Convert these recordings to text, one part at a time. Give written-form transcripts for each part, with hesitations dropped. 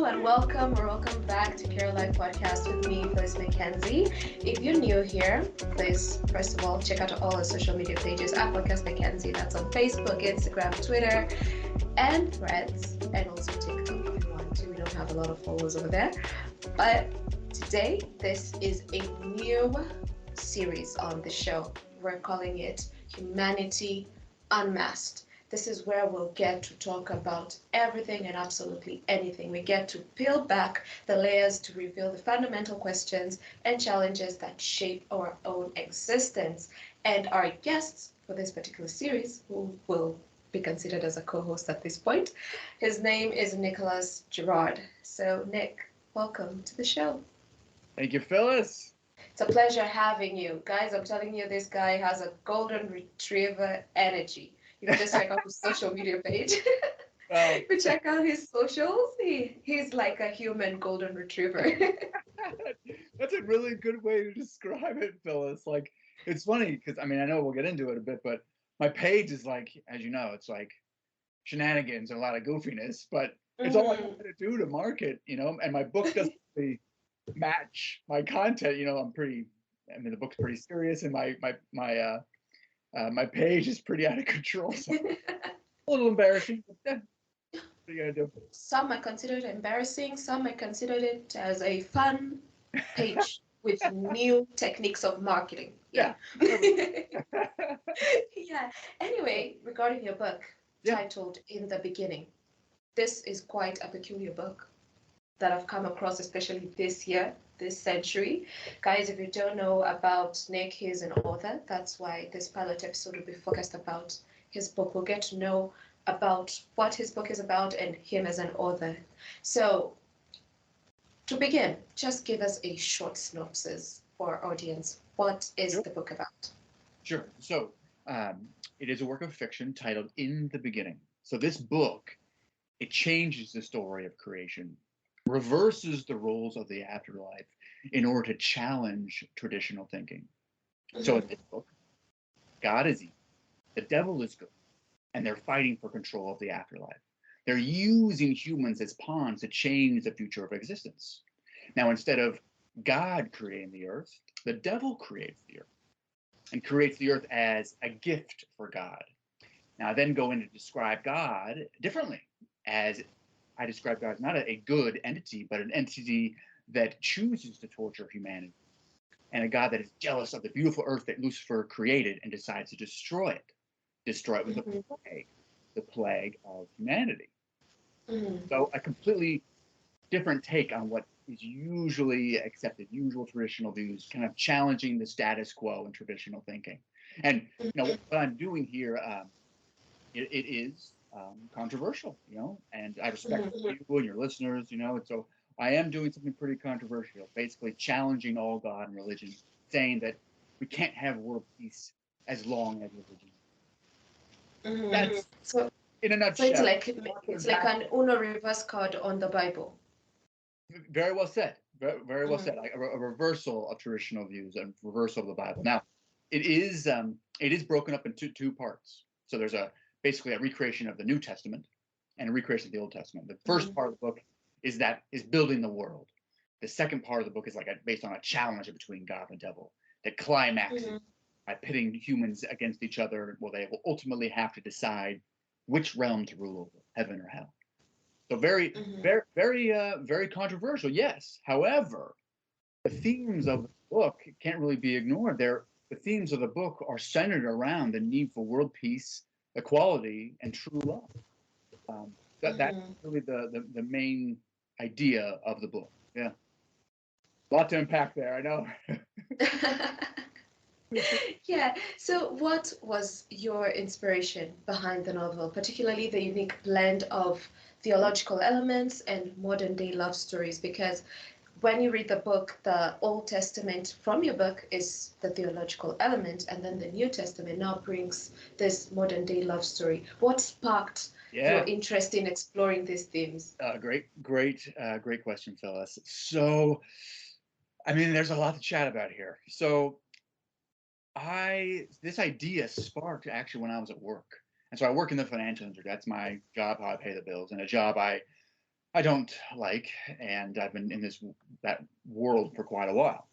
and welcome or welcome back to Care Life Podcast with me, Nick and Kenzie. If you're new here, please, first of all, check out all our social media pages at Podcast by Kenzie. That's on Facebook, Instagram, Twitter, and Threads, and also TikTok if you want to. We don't have a lot of followers over there. But today, this is a new series on the show. We're calling it Humanity Unmasked. This is where we'll get to talk about everything and absolutely anything. We get to peel back the layers to reveal the fundamental questions and challenges that shape our own existence. And our guests for this particular series, who will be considered as a co-host at this point, his name is Girard. So Nick, welcome to the show. Thank you, Phyllis. It's a pleasure having you. Guys, I'm telling you, this guy has a golden retriever energy. You can just check out his social media page. If you check out his socials, he's like a human golden retriever. That's a really good way to describe it, Phyllis. Like, it's funny because, I know we'll get into it a bit, but my page is like, as you know, it's like shenanigans and a lot of goofiness, but it's all I want to do to market, and my book doesn't really match my content. The book's pretty serious, and my page is pretty out of control. So a little embarrassing. But what are you gonna do? Some might consider it embarrassing. Some might consider it as a fun page with new techniques of marketing. Yeah. Yeah. Anyway, regarding your book titled "In the Beginning," this is quite a peculiar book that I've come across, especially this year, this century. Guys, if you don't know about Nick, he's an author. That's why this pilot episode will be focused about his book. We'll get to know about what his book is about and him as an author. So, to begin, just give us a short synopsis for our audience. What is the book about? Sure. So, it is a work of fiction titled "In the Beginning." So this book, it changes the story of creation, reverses the roles of the afterlife in order to challenge traditional thinking. So in this book, God is evil, the devil is good, and they're fighting for control of the afterlife. They're using humans as pawns to change the future of existence. Now, instead of God creating the earth, the devil creates the earth and creates the earth as a gift for God. Now, I then go in to describe God differently, as I describe God as not a good entity, but an entity that chooses to torture humanity, and a God that is jealous of the beautiful earth that Lucifer created and decides to destroy it with the plague of humanity. So a completely different take on what is usually accepted, usual traditional views, kind of challenging the status quo in traditional thinking. And what I'm doing here, it is controversial, and I respect you and your listeners, and so I am doing something pretty controversial, basically challenging all God and religion, saying that we can't have world peace as long as religion. That's so in a nutshell. So it's like an Uno reverse card on the Bible. Very well said. Very well said. Like a reversal of traditional views and reversal of the Bible. Now, it is broken up into two parts. So there's basically a recreation of the New Testament and a recreation of the Old Testament. The first part of the book is building the world. The second part of the book is based on a challenge between God and the devil that climaxes by pitting humans against each other. Well, they will ultimately have to decide which realm to rule over, heaven or hell. So very controversial, yes. However, the themes of the book can't really be ignored. The themes of the book are centered around the need for world peace, equality, and true love. That's really the main idea of the book. Yeah. A lot to unpack there, I know. Yeah. So what was your inspiration behind the novel, particularly the unique blend of theological elements and modern day love stories? Because when you read the book, the Old Testament from your book is the theological element, and then the New Testament now brings this modern day love story. What sparked your interest in exploring these themes? Great question, Phyllis. So, there's a lot to chat about here. So, this idea sparked actually when I was at work. And so I work in the financial industry. That's my job, how I pay the bills, and a job I I don't like, and I've been in that world for quite a while.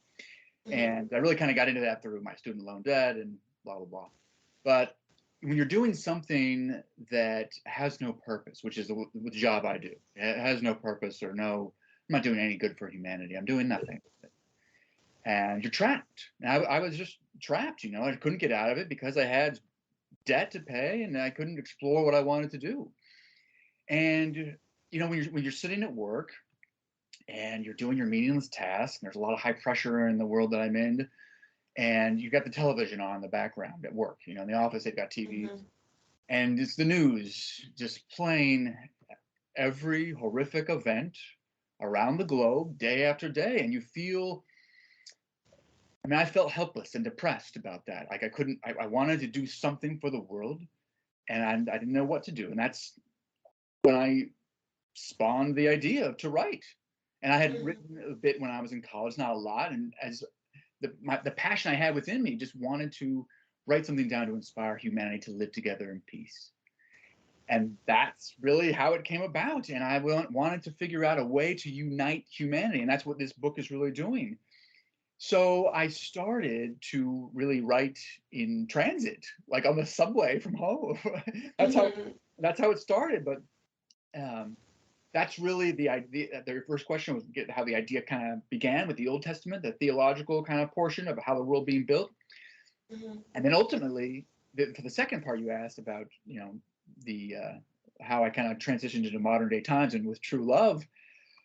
And I really kind of got into that through my student loan debt and blah blah blah. But when you're doing something that has no purpose, which is the job I do, it has no purpose or no, I'm not doing any good for humanity. I'm doing nothing. And you're trapped. And I was just trapped, you know. I couldn't get out of it because I had debt to pay and I couldn't explore what I wanted to do. And you know, when you're sitting at work and you're doing your meaningless task, and there's a lot of high pressure in the world that I'm in, and you've got the television on in the background at work. You know, in the office they've got TVs, and it's the news just playing every horrific event around the globe day after day, and you feel. I mean, I felt helpless and depressed about that. Like I couldn't. I wanted to do something for the world, and I didn't know what to do. And that's when I spawned the idea to write. And I had written a bit when I was in college, not a lot. And as the passion I had within me, just wanted to write something down to inspire humanity to live together in peace. And that's really how it came about. And I wanted to figure out a way to unite humanity. And that's what this book is really doing. So I started to really write in transit, like on the subway from home. that's how it started. But that's really the idea. The first question was how the idea kind of began with the Old Testament, the theological kind of portion of how the world being built, and then ultimately, for the second part you asked about, you know, the how I kind of transitioned into modern day times and with true love.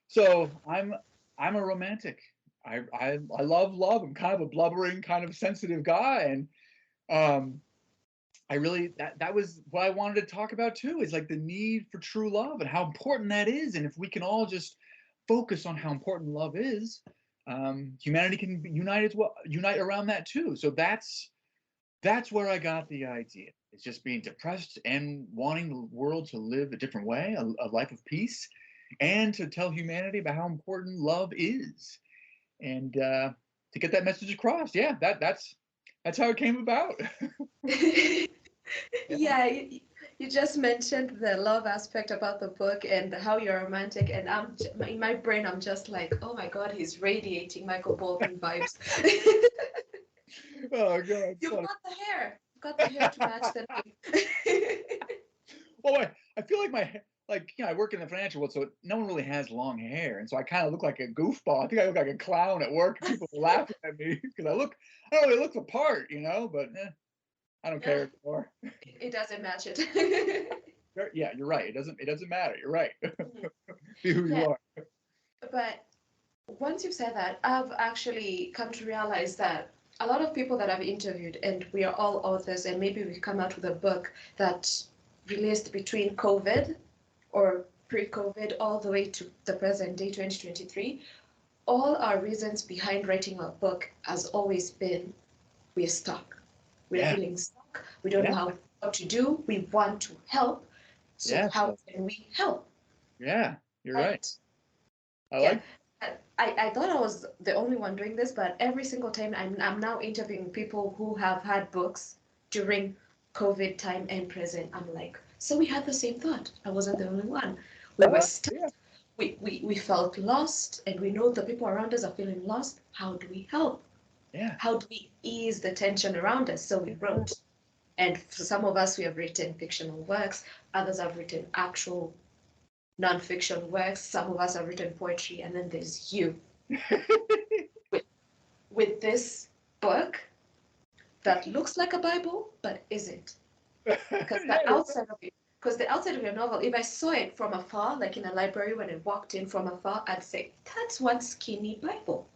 So I'm a romantic. I love love. I'm kind of a blubbering, kind of sensitive guy, and I really that was what I wanted to talk about too. Is like the need for true love and how important that is, and if we can all just focus on how important love is, humanity can unite as well, unite around that too. So that's where I got the idea. It's just being depressed and wanting the world to live a different way, a life of peace, and to tell humanity about how important love is, and to get that message across. Yeah, that's how it came about. Yeah, you just mentioned the love aspect about the book and how you're romantic, and in my brain, I'm just like, oh my God, he's radiating Michael Bolton vibes. Oh God, You've got the hair. You've got the hair to match the name. well, I feel like you know, I work in the financial world, so no one really has long hair, and so I kind of look like a goofball. I think I look like a clown at work. People are laughing at me because I don't really look the part, you know, but I don't care anymore. It doesn't match it. Yeah, you're right. It doesn't matter. You're right. Be who you are. But once you've said that, I've actually come to realize that a lot of people that I've interviewed, and we are all authors, and maybe we come out with a book that released between COVID or pre-COVID all the way to the present day, 2023, all our reasons behind writing a book has always been we're stuck. We're feeling stuck. We don't know how to do. We want to help. So how can we help? Yeah, you're right. I Yeah. like. I thought I was the only one doing this, but every single time I'm now interviewing people who have had books during COVID time and present. I'm like, so we had the same thought. I wasn't the only one. We were stuck. Yeah. We felt lost, and we know the people around us are feeling lost. How do we help? Yeah. How do we ease the tension around us? So we wrote. And for some of us, we have written fictional works. Others have written actual non-fiction works. Some of us have written poetry, and then there's you with this book that looks like a Bible but isn't. Because the outside of your novel, if I saw it from afar, like in a library when I walked in from afar, I'd say that's one skinny Bible.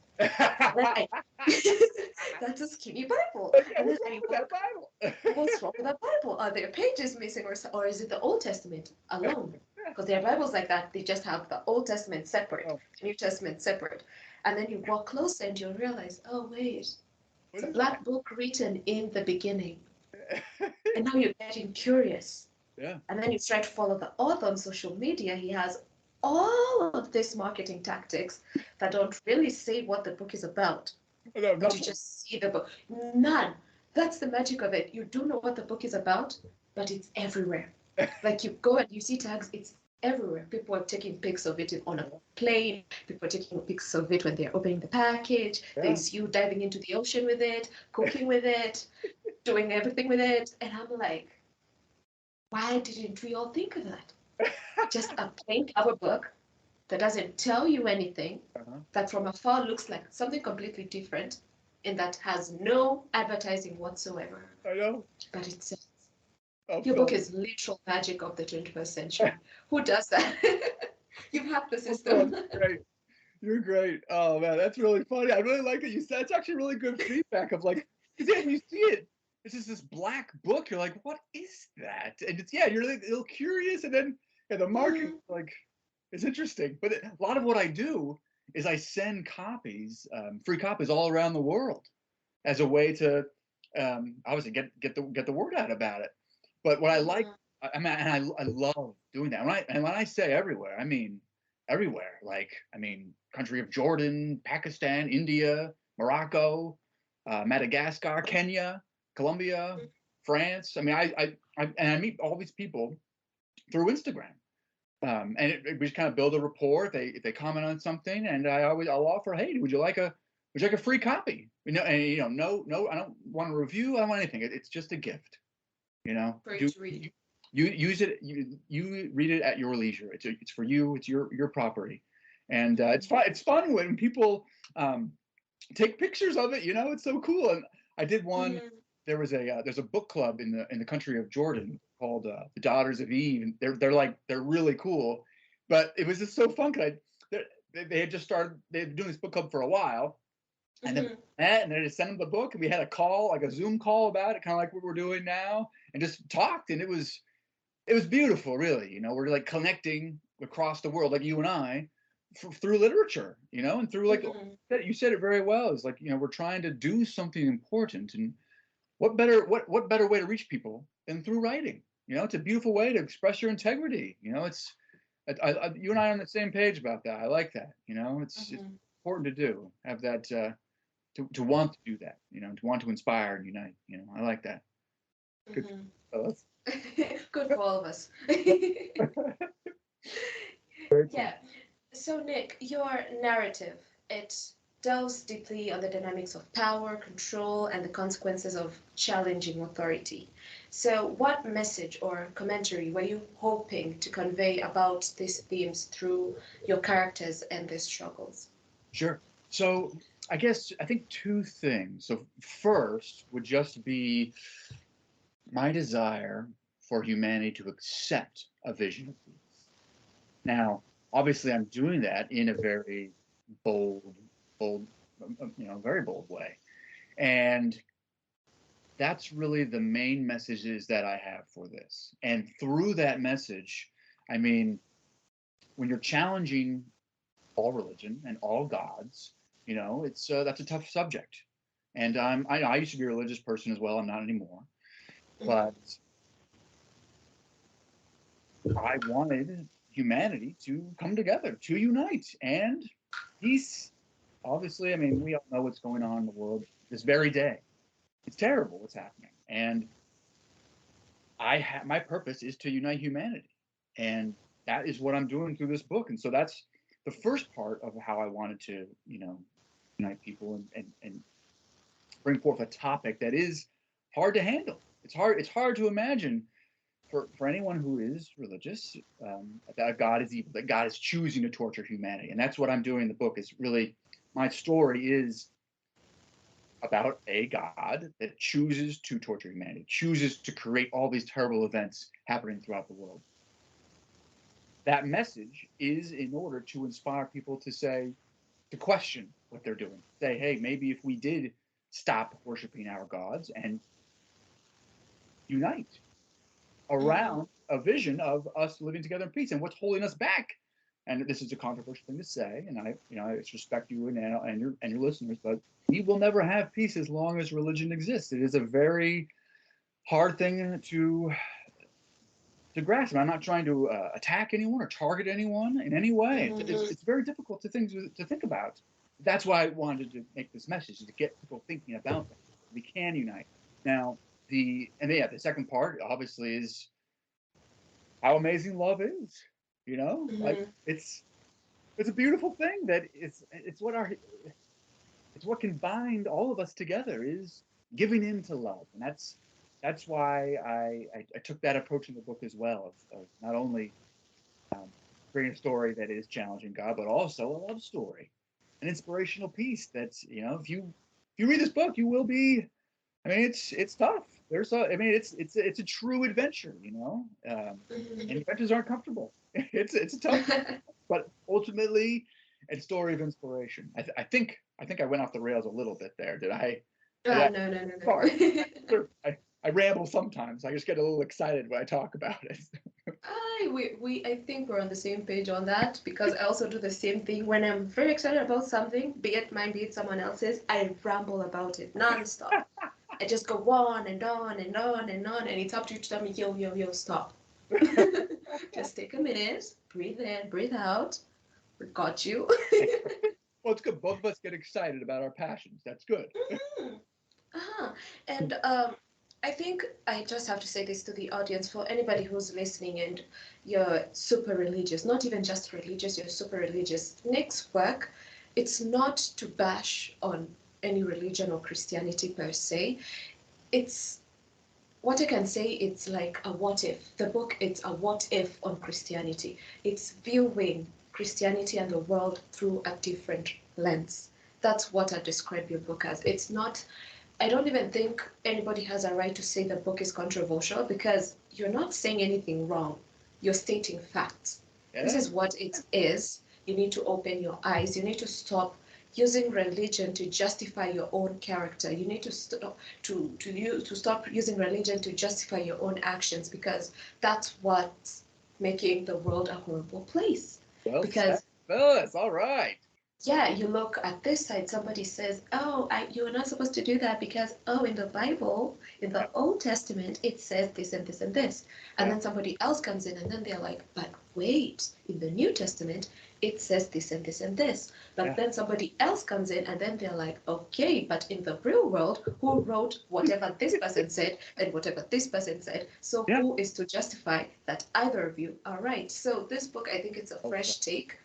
That's a skinny Bible. And then I walk, what's wrong with that Bible? Are there pages missing, or is it the Old Testament alone? Because there are Bibles like that. They just have the Old Testament separate, New Testament separate. And then you walk closer and you'll realize, oh, wait, it's a black book written in the beginning. And now you're getting curious. Yeah. And then you try to follow the author on social media. He has all of these marketing tactics that don't really say what the book is about. But you just see the book. None. That's the magic of it. You don't know what the book is about, but it's everywhere. Like you go and you see tags, it's everywhere. People are taking pics of it on a plane. People are taking pics of it when they're opening the package. Yeah. There's you diving into the ocean with it, cooking with it, doing everything with it. And I'm like, why didn't we all think of that? Just a plain cover book that doesn't tell you anything, Uh-huh. that from afar looks like something completely different, and that has no advertising whatsoever. I know. But it says, I'm your book telling is literal magic of the 21st century. Who does that? You've hacked the you. system. Great. You're great. Oh man, that's really funny. I really like that you said. It's actually really good feedback of like, because yeah, you see it. It's just this black book. You're like, what is that? And it's, yeah, you're like, a little curious, and then yeah, the market Mhm. like it's interesting. But a lot of what I do is I send copies, free copies all around the world as a way to obviously get the word out about it. But what I like, Mhm. I mean, and I love doing that. When I say everywhere, I mean everywhere. Like, I mean, country of Jordan, Pakistan, India, Morocco, Madagascar, Kenya, Colombia, France. I mean, and I meet all these people through Instagram. And we just kind of build a rapport if they comment on something, and I'll offer, hey, would you like a free copy? And no, I don't want a review. I don't want anything. It's just a gift. Free Do to read. you use it? You read it at your leisure. It's for you. It's your property, and it's fun. It's fun when people um, take pictures of it. It's so cool. And I did one. Mhm. There's a book club in the country of Jordan called the Daughters of Eve, and they're really cool. But it was just so fun because they had just started. They've been doing this book club for a while, and then Mhm. met, and then I just sent them the book, and we had a call, like a Zoom call about it, kind of like what we're doing now, and just talked, and it was beautiful, really. We're like connecting across the world, like you and I, through literature, and through like Mhm. you said it very well. It's like we're trying to do something important, and what better way to reach people than through writing? It's a beautiful way to express your integrity. You and I are on the same page about that. I like that. It's Mhm. important to do, have that to want to do that. To want to inspire and unite. I like that. Good, Mhm. fellas. Good for all of us. Very cool. Yeah. So, Nick, your narrative, it delves deeply on the dynamics of power, control, and the consequences of challenging authority. So, what message or commentary were you hoping to convey about these themes through your characters and their struggles? Sure. So I think two things. So first would just be my desire for humanity to accept a vision of peace. Now, obviously, I'm doing that in a very bold, bold, very bold way, and that's really the main messages that I have for this. And through that message, I mean, when you're challenging all religion and all gods, it's that's a tough subject. And I used to be a religious person as well. I'm not anymore, Mhm. but I wanted humanity to come together, to unite, and peace. Obviously, I mean, we all know what's going on in the world this very day. It's terrible what's happening, and my purpose is to unite humanity, and that is what I'm doing through this book. And so that's the first part of how I wanted to, unite people and bring forth a topic that is hard to handle. It's hard to imagine for anyone who is religious, that God is evil, that God is choosing to torture humanity. And that's what I'm doing in the book. Is really, my story is about a God that chooses to torture humanity, chooses to create all these terrible events happening throughout the world. That message is in order to inspire people to question what they're doing. Say, hey, maybe if we did stop worshiping our gods and unite Mhm. around a vision of us living together in peace, and what's holding us back. And this is a controversial thing to say, and I respect you and your listeners, but we will never have peace as long as religion exists. It is a very hard thing to grasp. And I'm not trying to attack anyone or target anyone in any way. Mhm. It's very difficult to think about. That's why I wanted to make this message, to get people thinking about that. We can unite. Now, the second part obviously is how amazing love is. You know, like Mhm. it's a beautiful thing that it's what can bind all of us together is giving in to love, and that's why I took that approach in the book as well of not only um, bringing a story that is challenging God, but also a love story, an inspirational piece. That's if you read this book, you will be. I mean, it's tough. I mean, it's a true adventure. And Mhm. adventures aren't comfortable. It's a tough, but ultimately, it's a story of inspiration. I think I went off the rails a little bit there. Did I? No, no, no, Sorry. no. I ramble sometimes. I just get a little excited when I talk about it. I think we're on the same page on that because I also do the same thing when I'm very excited about something, be it mine, be it someone else's. I ramble about it nonstop. I just go on and on and on and on, and it's up to you to tell me, yo, yo, yo, stop. Just take a minute, breathe in, breathe out. We got you. Well, it's good. Both of us get excited about our passions. That's good. Mhm. Uh-huh. And I think I just have to say this to the audience for anybody who's listening and you're super religious, not even just religious, you're super religious. Nick's work, it's not to bash on any religion or Christianity per se. It's what I can say, it's like a what if. The book, it's a what if on Christianity. It's viewing Christianity and the world through a different lens. That's what I describe your book as. It's not, I don't even think anybody has a right to say the book is controversial because you're not saying anything wrong. You're stating facts. This Yeah. is what it is. You need to open your eyes. You need to stop using religion to justify your own character. You need to stop using religion to justify your own actions because that's what's making the world a horrible place. Well said, Because fellas. All right. yeah, you look at this side, somebody says, oh, you're not supposed to do that because, oh, in the Bible, in Yeah. the Old Testament, it says this and this and this. And Yeah. then somebody else comes in and then they're like, but wait, in the New Testament, it says this and this and this. But Yeah. then somebody else comes in and then they're like, okay, but in the real world, who wrote whatever this person said and whatever this person said? So Yeah. who is to justify that either of you are right? So this book, I think it's a Well said. fresh take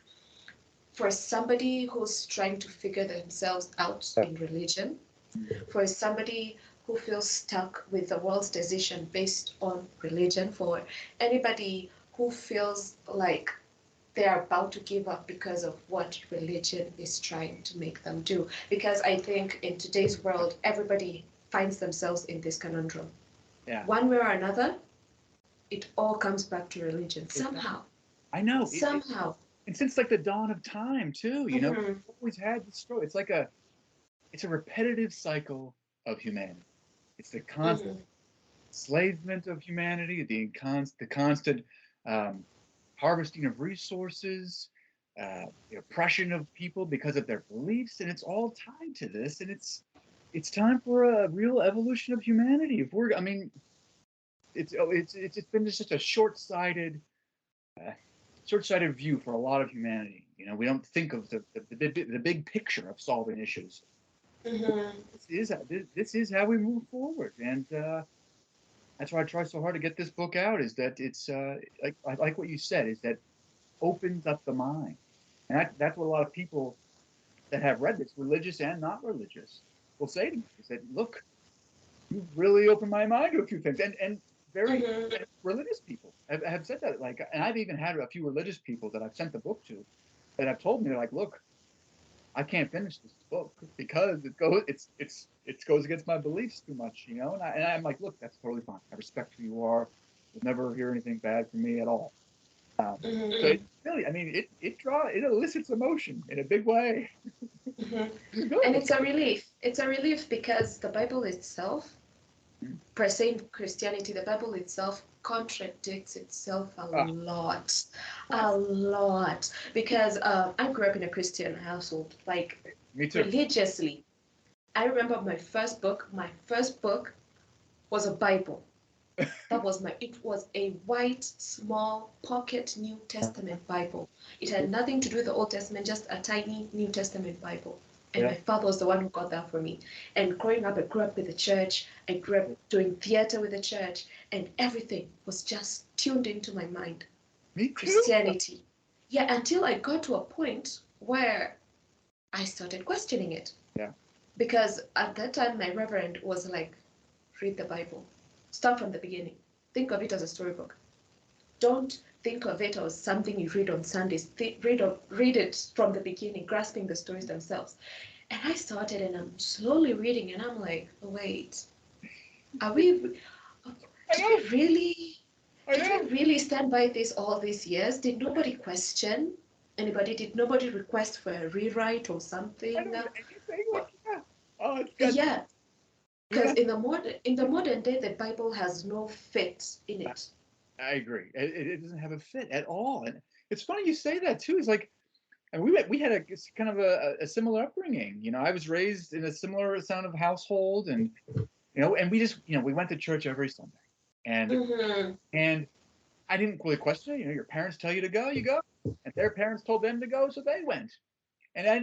for somebody who's trying to figure themselves out Yeah. in religion, Mm. for somebody who feels stuck with the world's decision based on religion, for anybody who feels like they're about to give up because of what religion is trying to make them do. Because I think in today's world, everybody finds themselves in this conundrum. Yeah. One way or another, it all comes back to religion It does. somehow. I know. Somehow. And since like the dawn of time too, Mm-hmm. we've always had this story. It's a repetitive cycle of humanity. It's the constant Mm-hmm. enslavement of humanity, the constant um, harvesting of resources, the oppression of people because of their beliefs, and it's all tied to this. And it's time for a real evolution of humanity. I mean, it's just been just such a uh, short-sighted view for a lot of humanity. We don't think of the big picture of solving issues. Mm-hmm. This is how we move forward, and that's why I try so hard to get this book out. Is that it's like I like what you said, is that opens up the mind, and that's what a lot of people that have read this, religious and not religious, will say to me. Is that look, you've really opened my mind to a few things, and very Mm-hmm. religious people have said that. Like, and I've even had a few religious people that I've sent the book to that have told me, they're like, look, I can't finish this book because it goes against my beliefs too much, and I'm like, look, that's totally fine. I respect who you are. You'll never hear anything bad from me at all. So Mm-hmm. it really, I mean, it elicits emotion in a big way. Mm-hmm. It's And good. it's a relief. It's a relief because the Bible itself, Mm. per se in Christianity, the Bible itself contradicts itself a Ah, lot. A yes, lot. Because I grew up in a Christian household, like me too. religiously. I remember my first book was a Bible. It was a white, small pocket New Testament Bible. It had nothing to do with the Old Testament, just a tiny New Testament Bible. And Yeah, my father was the one who got that for me. And growing up, I grew up with the church. I grew up doing theater with the church, and everything was just tuned into my mind. Me too. Christianity. Yeah, until I got to a point where I started questioning it. Yeah. Because at that time, my reverend was like, read the Bible. Start from the beginning. Think of it as a storybook. Don't think of it as something you read on Sundays. Read it from the beginning, grasping the stories themselves. And I started, and I'm slowly reading, and I'm like, wait, are we? Did we really? Did we really stand by this all these years? Did nobody question anybody? Did nobody request for a rewrite or something? I don't know anything. Like, yeah. Oh, it's got. Yeah, You're because not. in the modern day, the Bible has no fit in it. I agree. It doesn't have a fit at all, and it's funny you say that too. It's like, and we had a kind of a similar upbringing. You know, I was raised in a similar sound of household, and and we just we went to church every Sunday, and Mm-hmm. and I didn't really question it. Your parents tell you to go, you go, and their parents told them to go, so they went. And I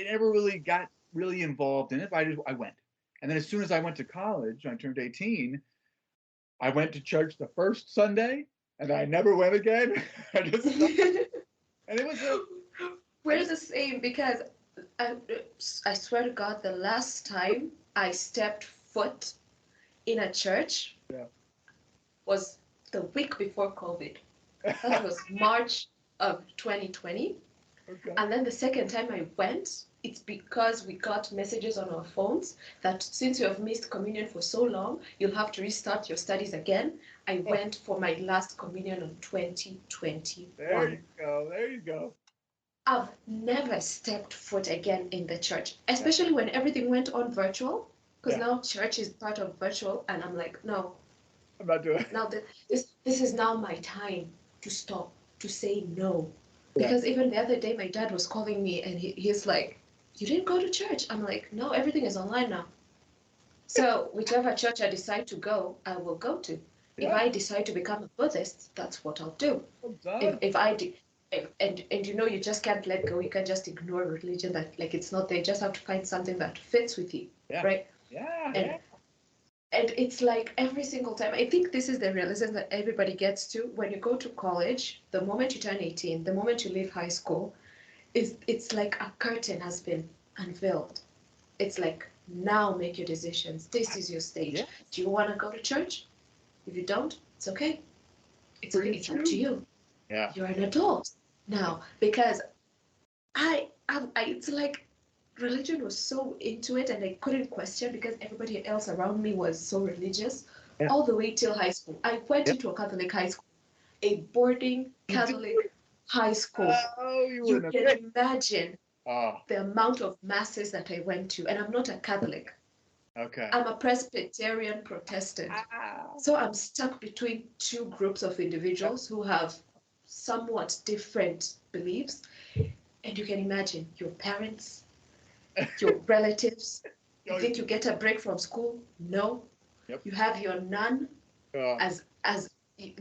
never really got really involved in it. But I went, and then as soon as I went to college, I turned 18. I went to church the first Sunday, and I never went again. I just and it was a We're the same because I, I swear to God, the last time I stepped foot in a church yeah. was the week before COVID. That was March of 2020. Okay. And then the second time I went, it's because we got messages on our phones that since you have missed communion for so long, you'll have to restart your studies again. I Oh, went for my last communion on there 2021. you go. There you go. I've never stepped foot again in the church, Yeah. especially when everything went on virtual, because Yeah. now church is part of virtual, and I'm like, no, I'm not doing. now this is now my time to stop, to say no. Yeah. Because even the other day, my dad was calling me, and he's like, you didn't go to church. I'm like, no, everything is online now. So whichever church I decide to go, I will go to. If Yeah. I decide to become a Buddhist, that's what I'll do. I'm if done. if I do, and you just can't let go. You can't just ignore religion that like it's not there. You just have to find something that fits with you, Yeah. right? Yeah. Yeah. And and it's like every single time. I think this is the realization that everybody gets to when you go to college. The moment you turn 18, the moment you leave high school, is it's like a curtain has been unveiled. It's like now make your decisions. This is your stage. Yeah. Do you want to go to church? If you don't, it's okay. It's For okay. you It's up to too. you. Yeah. You're an adult now because it's like religion was so into it and I couldn't question because everybody else around me was so religious Yeah. all the way till high school. I went Yeah. into a Catholic high school, a boarding You did. Catholic high school. Oh, you were You in a mix. can imagine Oh, the amount of masses that I went to, and I'm not a Catholic. okay. I'm a Presbyterian Protestant. Ah. So I'm stuck between two groups of Yeah. individuals who have somewhat different beliefs. And you can imagine your parents, your relatives. You Oh, think you get a break from school? No. yep. You have your nun Uh, as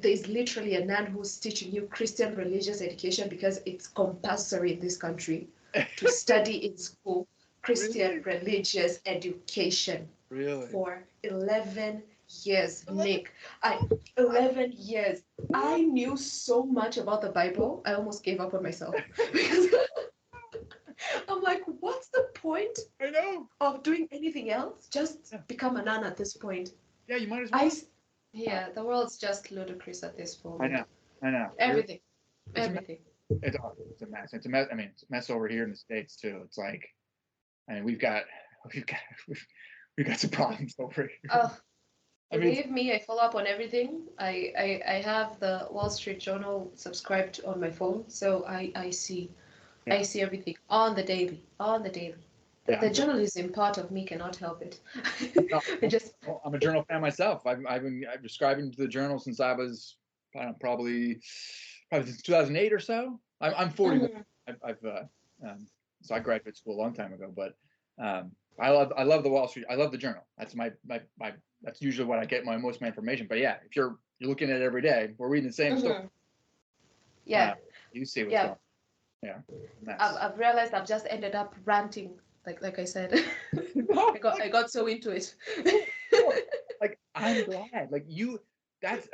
there's literally a nun who's teaching you Christian religious education because it's compulsory in this country to study in school Christian really? religious education Really? for 11 years, 11? Nick. I 11 years. I knew so much about the Bible. I almost gave up on myself because I'm like, what's the point I know. of doing anything else? Just Yeah. become a nun at this point. Yeah, you might as I, well. s- yeah, the world's just ludicrous at this I moment. know. I know. Everything, It's a mess. everything. It's a mess. It's a mess. I mean, it's a mess over here in the States too. It's like, I mean, we've got we've got some problems over here. Oh, I mean, believe me, I follow up on everything. I have the Wall Street Journal subscribed on my phone, so I yeah, see everything on the daily, on the daily. yeah. The journalism part of me cannot help it. No, I just, I'm a journal fan myself. I've been subscribing to the journal since I was I don't know, probably since 2008 or so. I'm 41. mhm, I've so I graduated school a long time ago, but I love the Wall Street. I love the journal. That's my that's usually what I get most of my information. But yeah, if you're looking at it every day, we're reading the same story. mhm. Uh, Yeah, you see what's yeah. going on. Yeah, I've, mess. I've realized I've just ended up ranting, like I said. No, I got so into it. no, no. Like I'm glad. Like that's.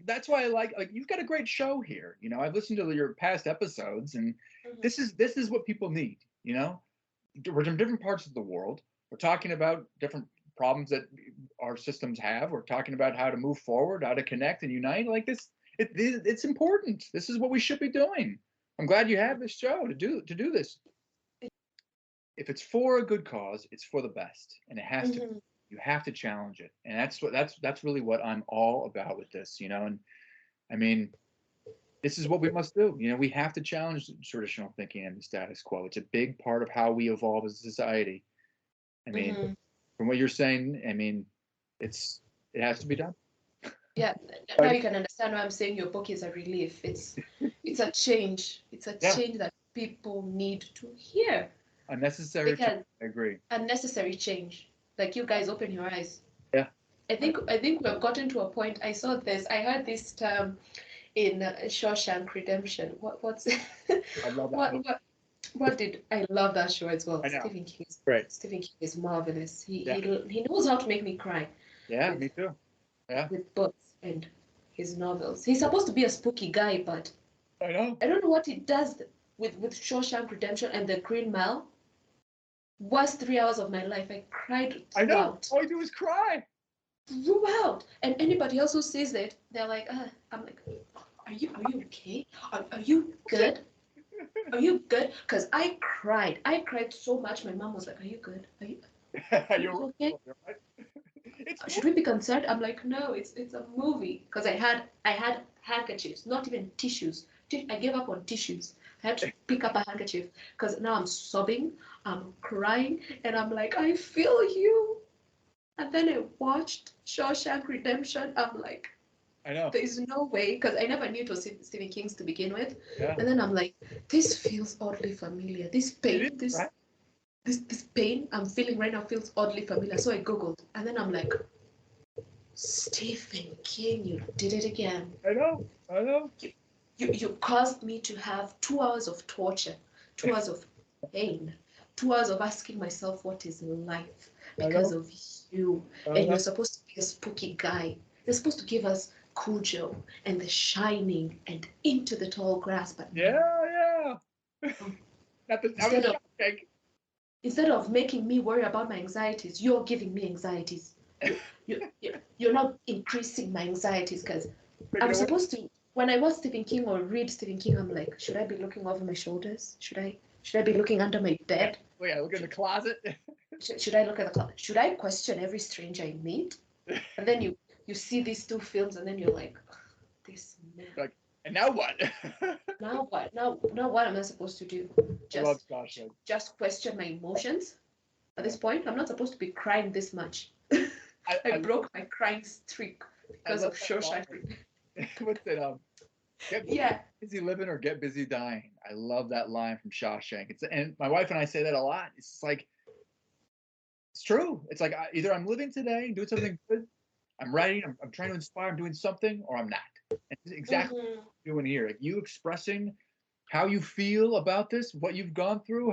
That's why I like you've got a great show here. I've listened to your past episodes, and Mhm. this is what people need. We're from different parts of the world. We're talking about different problems that our systems have. We're talking about how to move forward, how to connect and unite. Like this, it's important. This is what we should be doing. I'm glad you have this show to do this. If it's for a good cause, it's for the best, and it has to. Mhm. You have to challenge it, and that's really what I'm all about with this. And I mean, this is what we must do. We have to challenge traditional thinking and the status quo. It's a big part of how we evolve as a society. I mean, Mhm. from what you're saying, I mean, it has to be done. Yeah, now But you can understand why I'm saying your book is a relief. It's a change. It's a yeah, change that people need to hear unnecessary change. because I agree. unnecessary change. Like you guys open your eyes. Yeah, I think we've gotten to a point. I heard this term in Shawshank Redemption. What's I love that what movie. what what did I love that show as well? I know. Great. Stephen King is marvelous. Yeah, He knows how to make me cry yeah, with me too. Yeah, books and his novels. He's supposed to be a spooky guy, but I know. I don't know what he does with Shawshank Redemption and The Green Mile. Worst 3 hours of my life. I cried I know. throughout. All I do is cry. Throughout. And anybody else who sees it, they're like, I'm like, are you okay? Are you good? Are you good? Because I cried. I cried so much. My mom was like, are you good? Are you You're okay? right. It's Should we be concerned? I'm like, no, it's a movie. Because I had handkerchiefs, not even tissues. I gave up on tissues. I had to pick up a handkerchief because now I'm sobbing, I'm crying, and I'm like, I feel you. And then I watched Shawshank Redemption. I'm like, I know. there is no way, because I never knew it was Stephen King's to begin with. Yeah, And then I'm like, this feels oddly familiar. This it is pain, this right. this pain I'm feeling right now feels oddly familiar. So I Googled, and then I'm like, Stephen King, you did it again. I know. I know. You caused me to have 2 hours of torture, 2 hours of pain, 2 hours of asking myself what is life I because know. of you. I And you're know. supposed to be a spooky guy. You're supposed to give us Cujo and The Shining and Into the Tall Grass, but Yeah, no. yeah. No. Not the. I was Instead of shocked. instead of making me worry about my anxieties, you're giving me anxieties. You're not increasing my anxieties because Taking I'm away. supposed to. When I watch Stephen King or read Stephen King, I'm like, should I be looking over my shoulders? Should I be looking under my Yeah. bed? Oh, yeah. Look in the closet. Should I look at the clock? Should I question every stranger I meet? And then you see these two films, and then you're like, this man. Like, and now what? Now what? Now what am I supposed to do? I love Just Sasha. just question my emotions? At Yeah. this point, I'm not supposed to be crying this much. I, I I, broke my crying streak I because love of that line. Shawshank. What's it? Get Yeah. busy living or get busy dying. I love that line from Shawshank. And my wife and I say that a lot. It's just like it's true. It's like either I'm living today, doing something good, I'm writing, I'm trying to inspire, I'm doing something, or I'm not. And it's exactly what Mm-hmm. you're doing here. Like you expressing how you feel about this, what you've gone through,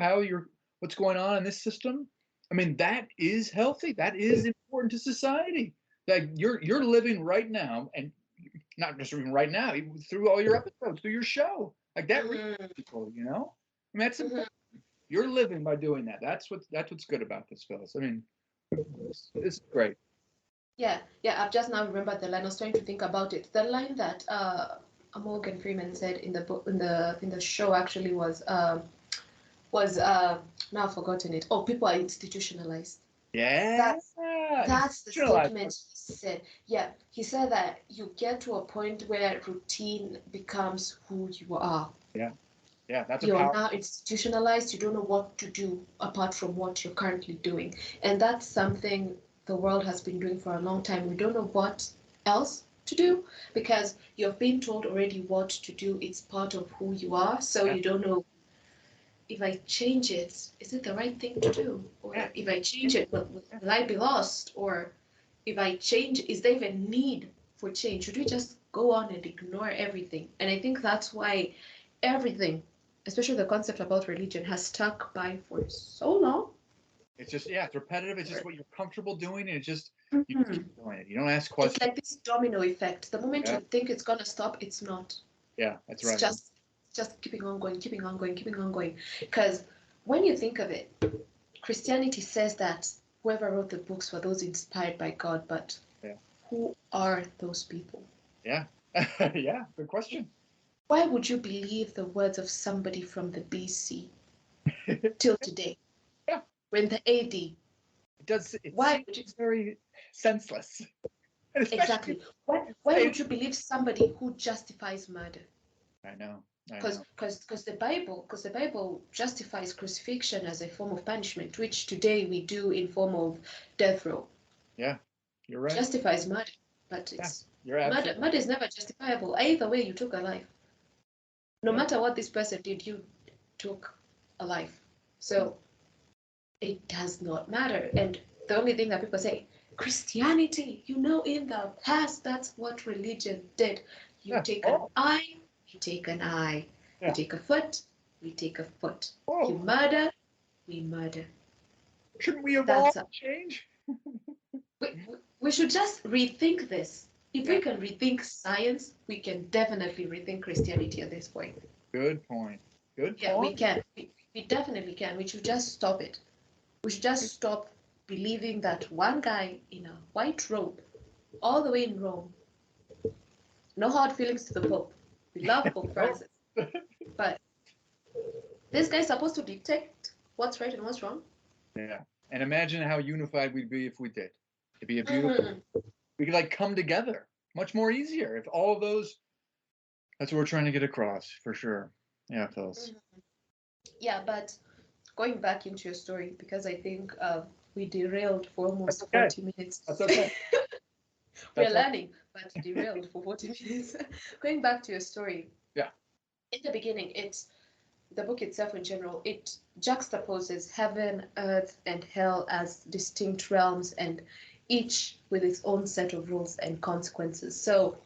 what's going on in this system. I mean, that is healthy. That is important to society. Like you're living right now, and not just even right now, even through all your episodes, through your show. Like that reaches Mm-hmm. people, I mean, that's Mm-hmm. important. You're living by doing that. That's what's good about this, Phyllis. I mean, this is great. Yeah. I've just now remembered the line. I was trying to think about it. The line that Morgan Freeman said in the book in the show actually was now I've forgotten it. Oh, people are institutionalized. Yeah, That's the institutionalized. statement he said. Yeah, he said that you get to a point where routine becomes who you are. Yeah, yeah, that's a You're power. now institutionalized. You don't know what to do apart from what you're currently doing. And that's something the world has been doing for a long time. We don't know what else to do because you've been told already what to do. It's part of who you are. So Yeah, you don't know if I change it, is it the right thing to do? yeah, Or if I change it, will I be lost? Or if I change, is there even need for change? Should we just go on and ignore everything? And I think that's why everything, especially the concept about religion, has stuck by for so long It's just, yeah, it's repetitive. It's just what you're comfortable doing, and you just Mhm. keep doing it. You don't ask It's questions. like this domino effect. The moment Yeah, you think it's gonna stop, it's not. yeah, that's It's right. just keeping on going, keeping on going, keeping on going. Because when you think of it, Christianity says that whoever wrote the books were those inspired by God, but Yeah, who are those people? yeah, yeah. Good question. Why would you believe the words of somebody from the BC till today? Yeah, When the AD, it does. It why would you seems very senseless, and especially exactly? Why would you believe somebody who justifies murder? I know, I Because know. the Bible justifies crucifixion as a form of punishment, which today we do in form of death row. Yeah, you're right. Justifies murder, but Yeah, it's you're murder. absolutely. Murder is never justifiable. Either way, you took a life. No Yeah, matter what this person did, you took a life. So it does not matter. And the only thing that people say, Christianity, in the past, that's what religion did. You yeah. take an Oh, eye, we take an eye. You yeah. take a foot, we take a foot. You Oh, murder, we murder. shouldn't we evolve, That's a, change? we should just rethink this. If Yeah. we can rethink science, we can definitely rethink Christianity at this point. Good point. Good Yeah, we point. can. We definitely can. We should just stop it. We should just stop believing that one guy in a white robe, all the way in Rome, no hard feelings to the Pope. We love Pope Oh, Francis. But this guy's supposed to dictate what's right and what's wrong. yeah. And imagine how unified we'd be if we did. It'd be a beautiful. Mm-hmm. We could like come together much more easier if all of those. That's what we're trying to get across for sure. Yeah, Phyllis. Yeah, but going back into your story, because I think we derailed for That's almost okay. 40 minutes. That's okay. We are That's all. learning, but derailed for 40 minutes. Going back to your story, Yeah. in the beginning, the book itself in general, it juxtaposes heaven, earth, and hell as distinct realms, and each with its own set of rules and consequences. So,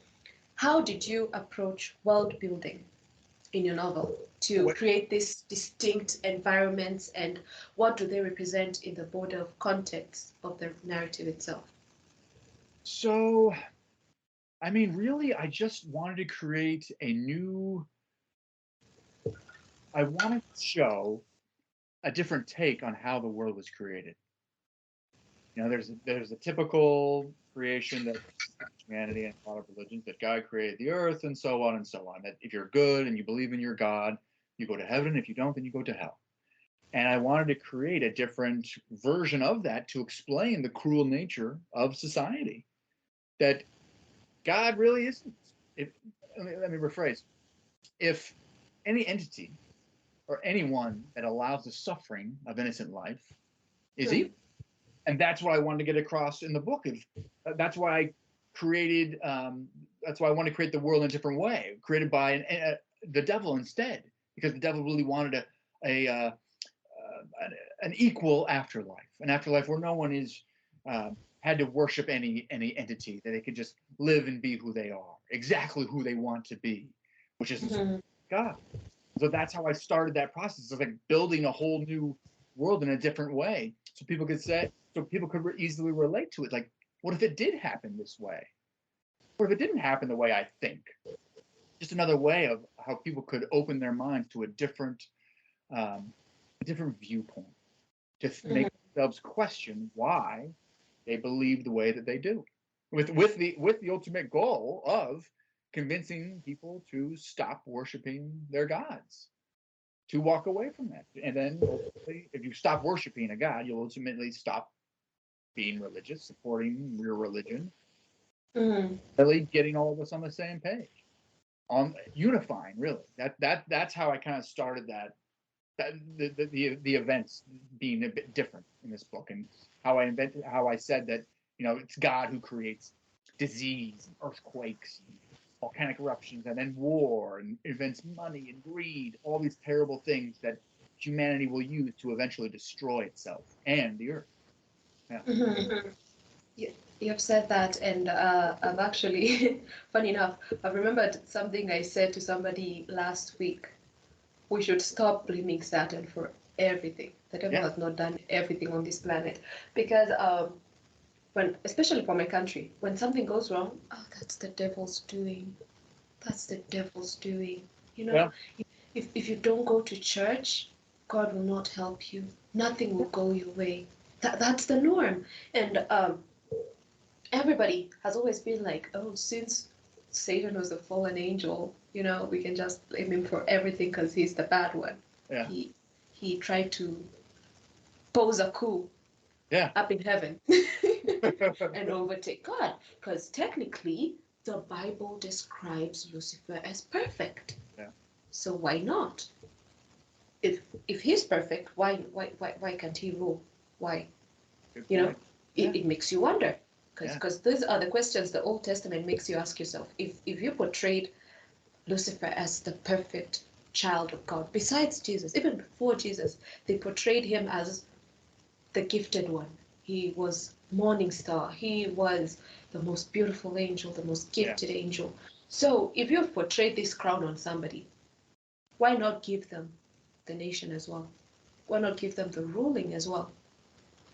how did you approach world building in your novel to Wait. create these distinct environments, and what do they represent in the border of context of the narrative itself? So, I mean, really, I just wanted to create a new. I wanted to show a different take on how the world was created. There's a typical creation that Christianity and a lot of religions that God created the earth and so on and so on. That if you're good and you believe in your God, you go to heaven. If you don't, then you go to hell. And I wanted to create a different version of that to explain the cruel nature of society. That God really isn't. If, let me rephrase. If any entity or anyone that allows the suffering of innocent life is evil, and that's what I wanted to get across in the book. That's why I created. That's why I wanted to create the world in a different way, created by the devil instead, because the devil really wanted an equal afterlife, an afterlife where no one is had to worship any entity, that they could just live and be who they are, exactly who they want to be, which is Mm-hmm. God. So that's how I started that process of like building a whole new world in a different way, so people could easily relate to it. Like, what if it did happen this way? What if it didn't happen the way I think? Just another way of how people could open their minds to a different viewpoint, to make themselves question why they believe the way that they do, with the ultimate goal of convincing people to stop worshiping their gods, to walk away from that. And then ultimately, if you stop worshiping a god, you'll ultimately stop being religious, supporting your religion, Mm-hmm. really getting all of us on the same page, on unifying. Really, that's how I kind of started that. The events being a bit different in this book, and how I said that it's God who creates disease, and earthquakes, and volcanic eruptions, and then war, and invents money and greed, all these terrible things that humanity will use to eventually destroy itself and the earth. Yeah. Mm-hmm. You have said that, and I've actually, funny enough, I've remembered something I said to somebody last week. We should stop blaming Saturn for everything. The devil Yeah. has not done everything on this planet. Because when, especially for my country, when something goes wrong, oh, that's the devil's doing. That's the devil's doing. You know, Well, if you don't go to church, God will not help you. Nothing will go your way. That's the norm. And everybody has always been like, oh, since Satan was a fallen angel, you know, we can just blame him for everything because he's the bad one. yeah. He tried to pose a coup Yeah. up in heaven and overtake God. Because technically, the Bible describes Lucifer as perfect. Yeah. So why not? If he's perfect, why can't he rule? Why? Good You know, point. Yeah. it makes you wonder. Yeah. Because those are the questions the Old Testament makes you ask yourself. If you portrayed Lucifer as the perfect child of God, besides Jesus, even before Jesus, they portrayed him as the gifted one. He was morning star. He was the most beautiful angel, the most gifted angel. So if you've portrayed this crown on somebody, why not give them the nation as well? Why not give them the ruling as well?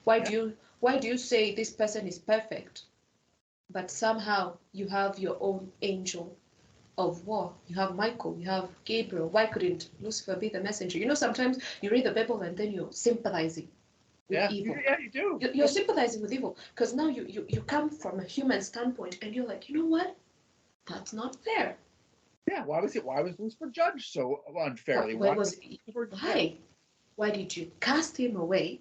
Why do you say this person is perfect, but somehow you have your own angel of war? You have Michael, you have Gabriel. Why couldn't Lucifer be the messenger? You know, sometimes you read the Bible and then you're sympathizing with evil. You do. You're sympathizing with evil because now you come from a human standpoint and you're like, you know what? That's not fair. Yeah. Why was Lucifer judged so unfairly? Why did you cast him away?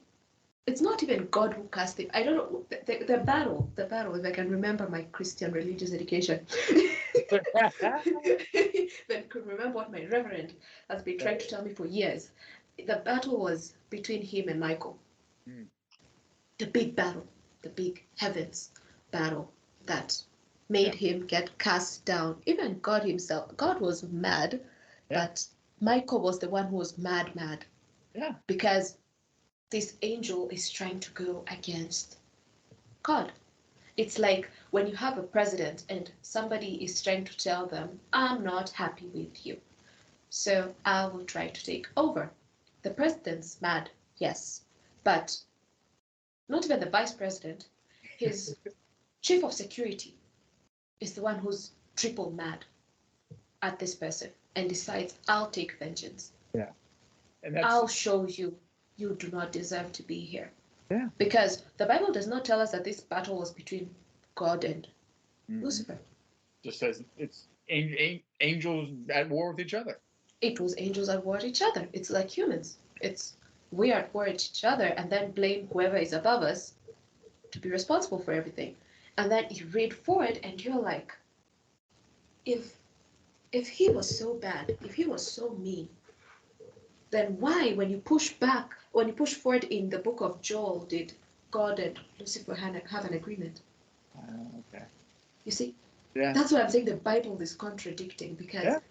It's not even God who cast him. I don't know the battle. If I can remember my Christian religious education, if I could remember what my reverend has been trying to tell me for years, the battle was between him and Michael. The big battle, the big heavens battle that made him get cast down. Even God himself, God was mad, but Michael was the one who was mad. Yeah. Because this angel is trying to go against God. It's like when you have a president and somebody is trying to tell them, I'm not happy with you, so I will try to take over. The president's mad, yes, but not even the vice president. His chief of security is the one who's triple mad at this person and decides, I'll take vengeance. Yeah. And I'll show you you do not deserve to be here. Yeah. Because the Bible does not tell us that this battle was between God and Lucifer. Just says it's angels at war with each other. It was angels at war with each other. It's like humans. We are at war with each other and then blame whoever is above us to be responsible for everything. And then you read forward and you're like, if he was so bad, if he was so mean, then why, when you push forward in the book of Joel, did God and Lucifer have an agreement? Okay. You see? Yeah. That's why I'm saying the Bible is contradicting, because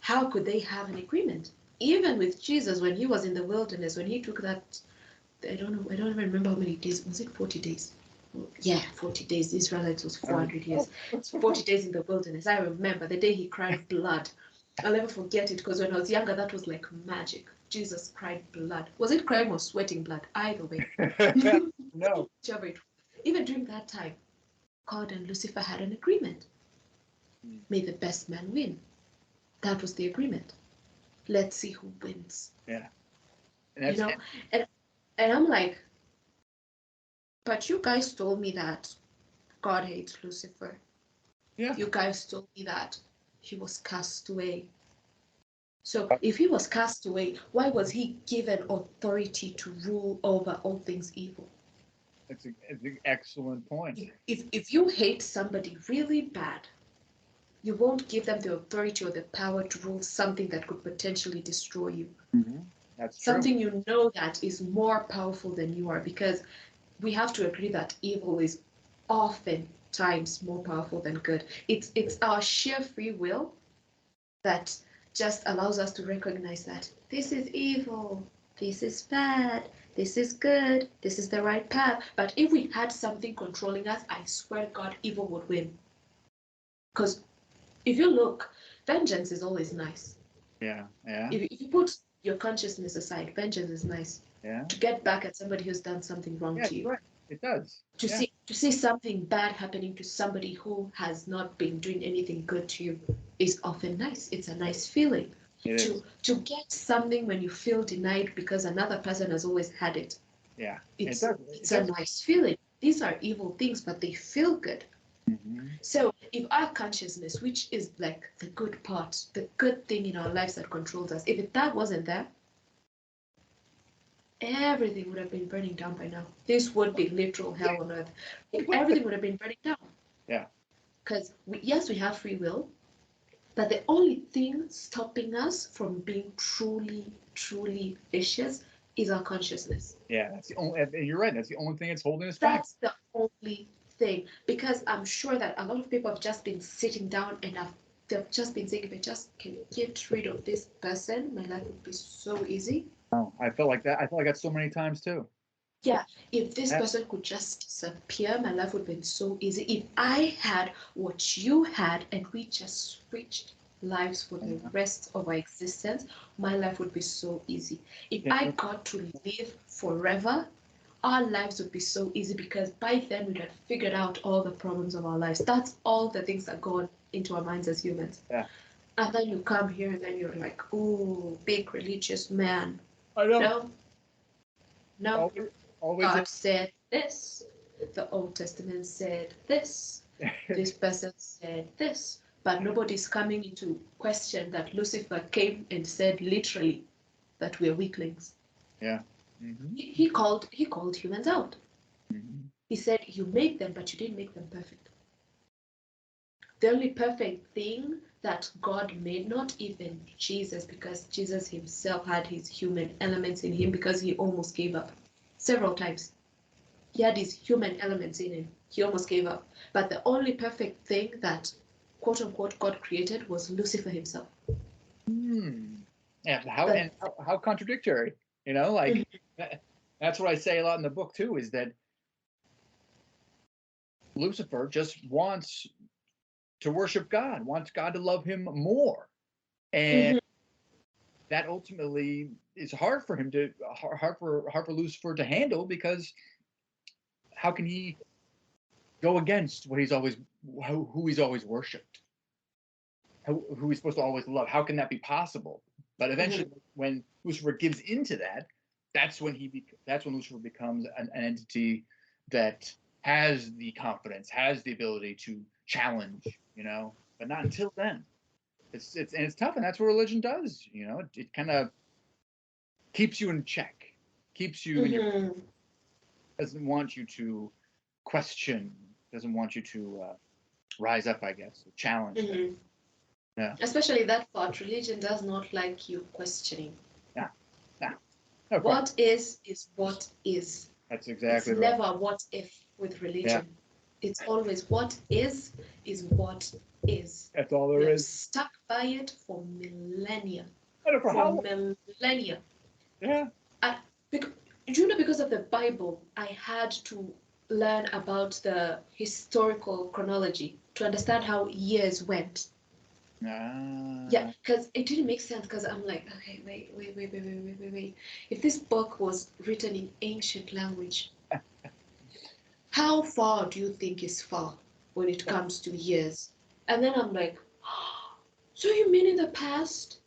how could they have an agreement? Even with Jesus, when he was in the wilderness, when he took that, I don't even remember how many days. Was it 40 days? Yeah, 40 days. The Israelites was 400 years. 40 days in the wilderness. I remember the day he cried blood. I'll never forget it, because when I was younger, that was like magic. Jesus cried blood. Was it crying or sweating blood? Either way. No. Even during that time, God and Lucifer had an agreement. May the best man win. That was the agreement. Let's see who wins. Yeah. You know, and I'm like, but you guys told me that God hates Lucifer. Yeah. You guys told me that he was cast away. So if he was cast away, why was he given authority to rule over all things evil? It's an excellent point. If you hate somebody really bad, you won't give them the authority or the power to rule something that could potentially destroy you. That's true. Something you know that is more powerful than you are, because we have to agree that evil is often times more powerful than good. It's our sheer free will that just allows us to recognize that this is evil, this is bad, this is good, this is the right path. But if we had something controlling us, I swear to God, evil would win. Because if you look, vengeance is always nice. Yeah. If you put your consciousness aside, vengeance is nice. Yeah. To get back at somebody who's done something wrong Yeah, to you. right. It does. To Yeah. see something bad happening to somebody who has not been doing anything good to you is often nice. It's a nice feeling. It is. To get something when you feel denied because another person has always had it. Yeah. It It's does. It it's a does. nice feeling. These are evil things, but they feel good. Mm-hmm. So if our consciousness, which is like the good part, the good thing in our lives that controls us, if that wasn't there, everything would have been burning down by now. This would be literal hell on earth. Everything would have been burning down. Yeah. Because yes, we have free will, but the only thing stopping us from being truly, truly vicious is our consciousness. Yeah. That's the only. You're right. That's the only thing that's holding us back. That's the only thing. Because I'm sure that a lot of people have just been sitting down and they've just been saying, if I just can get rid of this person, my life would be so easy. Oh, I felt like that. I felt like that so many times too. Yeah, if this Yeah. person could just disappear, my life would have been so easy. If I had what you had and we just switched lives for the rest of our existence, my life would be so easy. If I got to live forever, our lives would be so easy because by then we'd have figured out all the problems of our lives. That's all the things that go into our minds as humans. Yeah. And then you come here and then you're like, oh, big religious man. I know. No, no. Always. God said this. The Old Testament said this. This person said this. But nobody's coming into question that Lucifer came and said literally that we're weaklings. Yeah. Mm-hmm. He called humans out. Mm-hmm. He said, you made them, but you didn't make them perfect. The only perfect thing that God made, not even Jesus, because Jesus himself had his human elements in him because he almost gave up several times. He had his human elements in him. He almost gave up. But the only perfect thing that, quote unquote, God created was Lucifer himself. Yeah. How contradictory, like that's what I say a lot in the book too, is that Lucifer just wants to worship God, wants God to love him more. And that ultimately is hard for Lucifer to handle, because how can he go against what who he's always worshipped, who he's supposed to always love? How can that be possible? But eventually, when Lucifer gives into that, that's when Lucifer becomes an entity that has the confidence, has the ability to challenge, but not until then. It's tough, and that's what religion does. It kind of keeps you in check, keeps you in your, doesn't want you to question, doesn't want you to rise up, I guess, challenge. Yeah. Especially that part, religion does not like you questioning. Yeah. Yeah. No, what is what is. That's exactly it's right. never what if with religion. It's always what is what is. That's all there We have is. stuck by it for millennia. For millennia. Yeah. Because of the Bible, I had to learn about the historical chronology to understand how years went. Yeah, because it didn't make sense, because I'm like, okay, wait. If this book was written in ancient language, how far do you think is far when it comes to years? And then I'm like, so you mean in the past,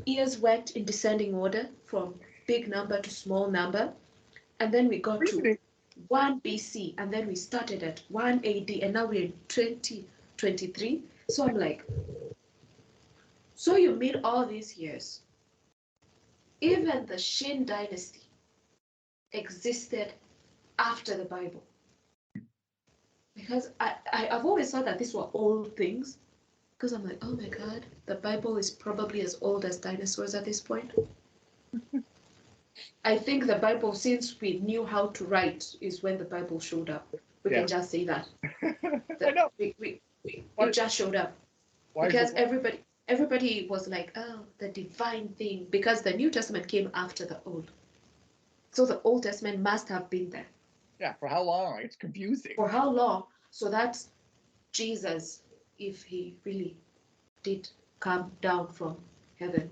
years went in descending order from big number to small number? And then we got to 1 BC, and then we started at 1 AD, and now we're in 2023. So I'm like, so you mean all these years, even the Shin dynasty existed after the Bible? Because I've always thought that these were old things, because I'm like, oh my God, the Bible is probably as old as dinosaurs at this point. I think the Bible, since we knew how to write, is when the Bible showed up. We can just say that. I know. It just showed up. Because everybody was like, oh, the divine thing, because the New Testament came after the Old. So the Old Testament must have been there. Yeah, for how long? It's confusing. For how long? So that's Jesus, if he really did come down from heaven.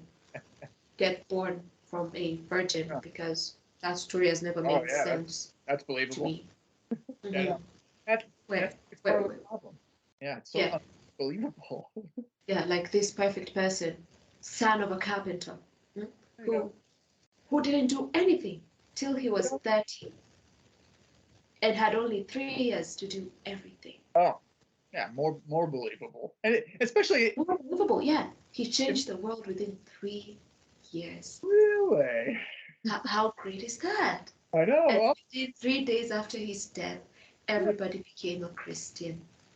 get born from a virgin Yeah. because that story has never Oh made yeah, sense that's to believable. me. Yeah, Mhm. that's Where, it's where, part of where, the problem. Yeah, it's so yeah, unbelievable. yeah, like this perfect person, son of a carpenter, hmm, You know, who didn't do anything till he you was know? 30 and had only 3 years to do everything. Oh, yeah, more believable, and especially More believable, yeah. He if changed the world within 3 years. really, How great is that? I know. And Oh, within 3 days after his death, yeah. everybody became a Christian.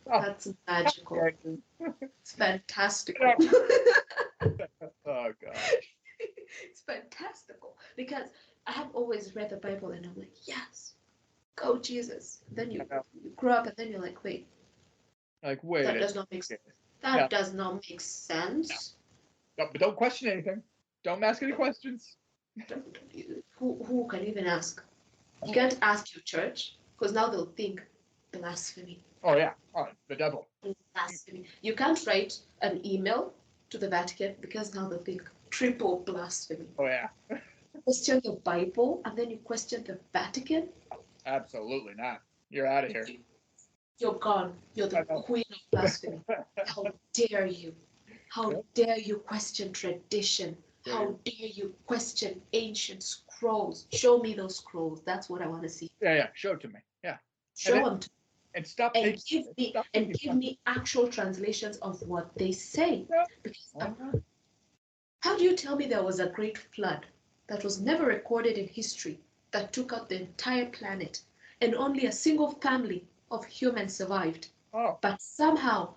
Oh, That's magical. Andrew. It's fantastical. Oh gosh. It's fantastical because I have always read the Bible and I'm like, yes, go Jesus. Then I you know. you grow up and then you're like, wait, Like, wait that a does not make second. that No, does not make sense. no, but don't question anything. Don't ask any questions. Who can even ask? You Oh, can't ask your church because now they'll think blasphemy. oh yeah. Oh, the devil. Blasphemy. You can't write an email to the Vatican because now they'll think triple blasphemy. Oh yeah. Question the Bible and then you question the Vatican. Absolutely not. You're out of here. You're gone. You're I the know. queen of blasphemy. How dare you? How Yep. dare you question tradition? Yeah, How dare you question ancient scrolls? Show me those scrolls. That's what I want to see. yeah. Show it to me. Yeah. And Show then them to and stop and taking give me stop and taking give me actual translations of what they say. Yeah. Because Why not? how do you tell me there was a great flood that was never recorded in history that took out the entire planet and only a single family of humans survived? Oh, But somehow,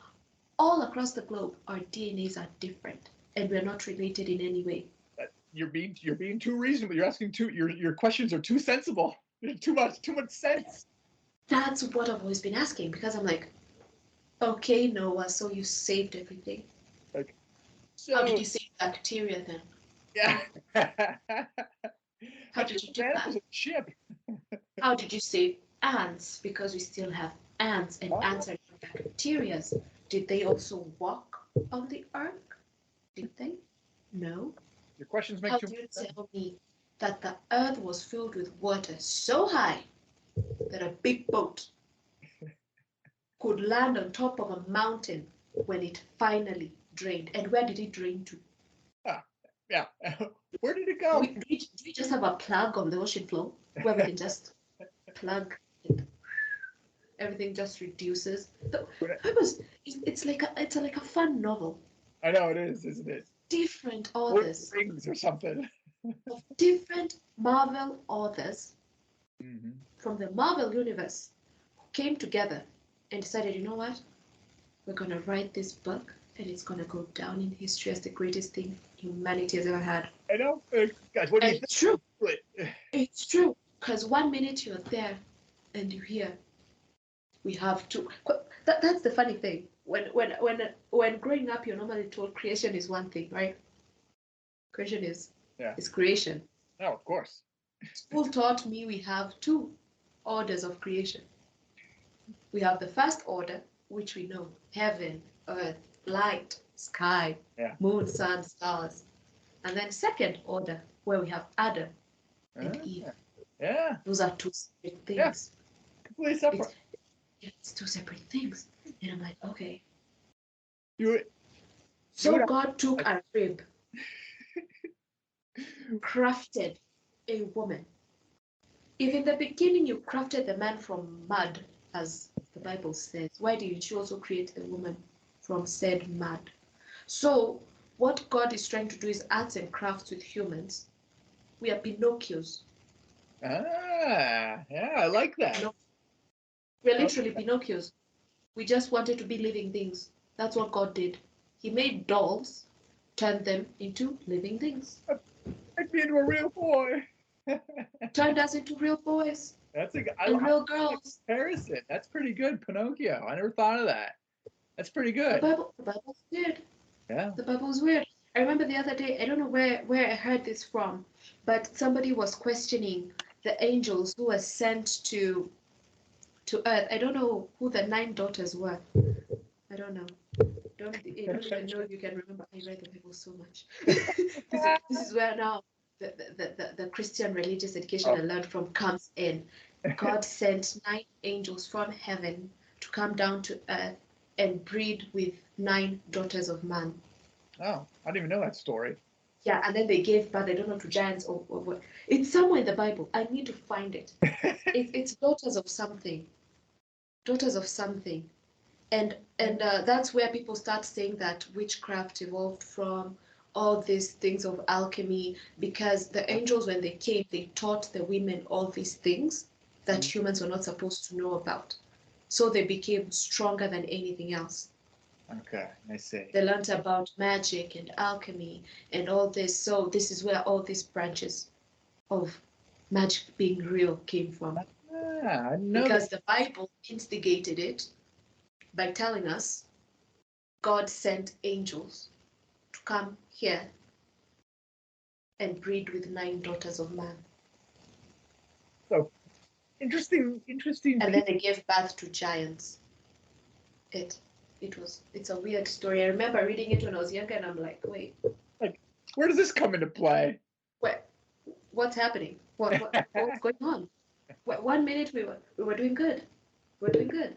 all across the globe, our DNAs are different and we're not related in any way. you're being too reasonable. You're asking too your questions are too sensible. Too much sense. That's what I've always been asking because I'm like, okay, Noah, so you saved everything. Like How did so you save bacteria then? yeah. How I did took you the do animals that? on the ship. How did you save ants? Because we still have ants, and Oh, ants are not bacteria. Did they also walk on the ark? Did they? No. your questions make How too do much you sense. tell me that the earth was filled with water so high that a big boat could land on top of a mountain when it finally drained? And where did it drain to? Ah, yeah. Where did it Do go? we just have a plug on the ocean floor where we can just plug and everything just reduces? The purpose it's like a fun novel. I know it is, isn't it? Different Lord of authors the Rings or something. of different Marvel authors Mm-hmm. from the Marvel universe came together and decided, you know what? We're going to write this book and it's going to go down in history as the greatest thing humanity has ever had. I know. Guys, what do And you it's true. think? It's true. Because one minute you're there and you hear, we have to. That's the funny thing. When growing up, you're normally told creation is one thing, right? Creation Yeah. is creation. No, of course. School taught me we have two orders of creation. We have the first order, which we know heaven, earth, light, sky, Yeah. moon, sun, stars. And then second order, where we have Adam and Eve. Yeah. Those are two separate Yeah. things. Completely separate. It's two separate things. And I'm like, okay. You So would God took a rib, crafted a woman. If in the beginning you crafted the man from mud, as the Bible says, why didn't you also create a woman from said mud? So, what God is trying to do is arts and crafts with humans. We are Pinocchios. yeah, I like that. No, we're literally Pinocchios. We just wanted to be living things. That's what God did. He made dolls, turned them into living things, Make me into a real boy. turned us into real boys That's and I real like girls. that comparison. That's pretty good, Pinocchio. I never thought of that. That's pretty The good. Bible's weird. Yeah. The Bible's weird. I remember the other day, I don't know where I heard this from, but somebody was questioning the angels who were sent to earth. I don't know who the 9 daughters were. I don't know. I don't even know if you can remember. I read the Bible so much. This is where now the Christian religious education I learned from comes in. God sent 9 angels from heaven to come down to earth and breed with 9 daughters of man. Oh, I didn't even know that story. Yeah, and then they gave birth, I don't know, to giants or what. It's somewhere in the Bible. I need to find it. It's daughters of something. Daughters of something. And that's where people start saying that witchcraft evolved from, all these things of alchemy, because the angels, when they came, they taught the women all these things that humans were not supposed to know about. So they became stronger than anything else. Okay, I see. They learned about magic and alchemy and all this. So this is where all these branches of magic being real came from. I know because the Bible instigated it by telling us God sent angels to come here and breed with 9 daughters of man. So interesting. And then they gave birth to giants. It's a weird story. I remember reading it when I was younger, and I'm like, wait, Like, where does this come into play? What's happening? What's going on? 1 minute we were doing good. We're doing good.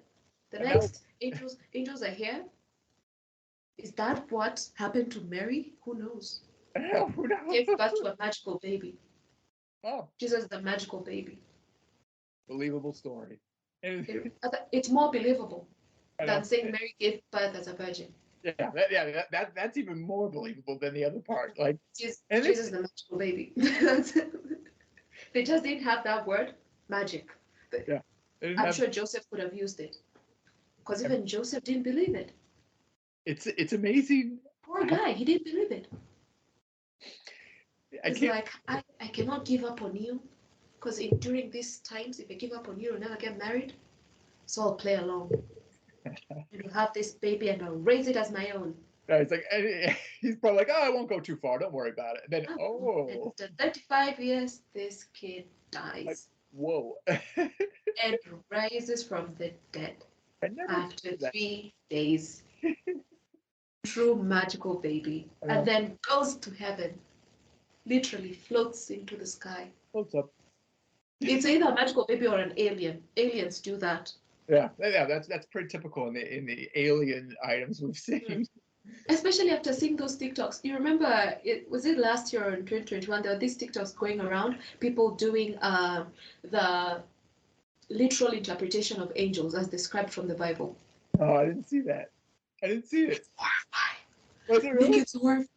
The And next angels are here. Is that what happened to Mary? Who knows? Who knows? Gave birth to a magical baby. Oh, Jesus, the magical baby. believable story. It's more believable than saying Mary gave birth as a virgin. Yeah, that's even more believable than the other part. Like Jesus, the magical baby. They just didn't have that word, magic. Yeah, I'm sure Joseph could have used it, because even Joseph didn't believe it. It's amazing. Poor guy, he didn't believe it. He's like, I cannot give up on you, because during these times, if I give up on you, you'll never get married. So I'll play along. And I'll have this baby and I'll raise it as my own. It's like he's probably like, oh, I won't go too far. Don't worry about it. And then, And after 35 years, this kid dies. Like, whoa. And rises from the dead after 3 days. True magical baby. And then goes to heaven. Literally floats into the sky. Floats up. It's either a magical baby or an alien. Aliens do that. Yeah, that's pretty typical in the alien items we've seen. Especially after seeing those TikToks. You remember, was it last year or in 2021, there were these TikToks going around, people doing the literal interpretation of angels as described from the Bible. Oh, I didn't see that. I didn't see it. It's horrifying. Was it really? It's horrifying.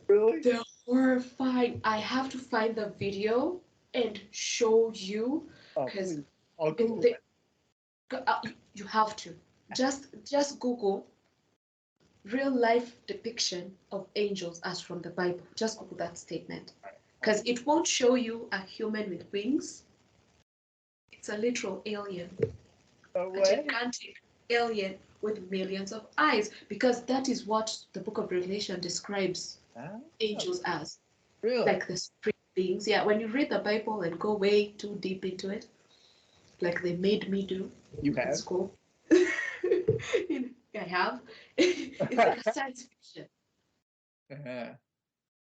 Really? They're horrifying. I have to find the video and show you, because I'll Google it. You have to. Just Google real life depiction of angels as from the Bible. Just Google that statement. Because it won't show you a human with wings. It's a literal alien. A gigantic alien with millions of eyes. Because that is what the book of Revelation describes angels as. Really? Like the spirit beings. Yeah, when you read the Bible and go way too deep into it, like they made me do. You have? In school. I have. It's like a science fiction.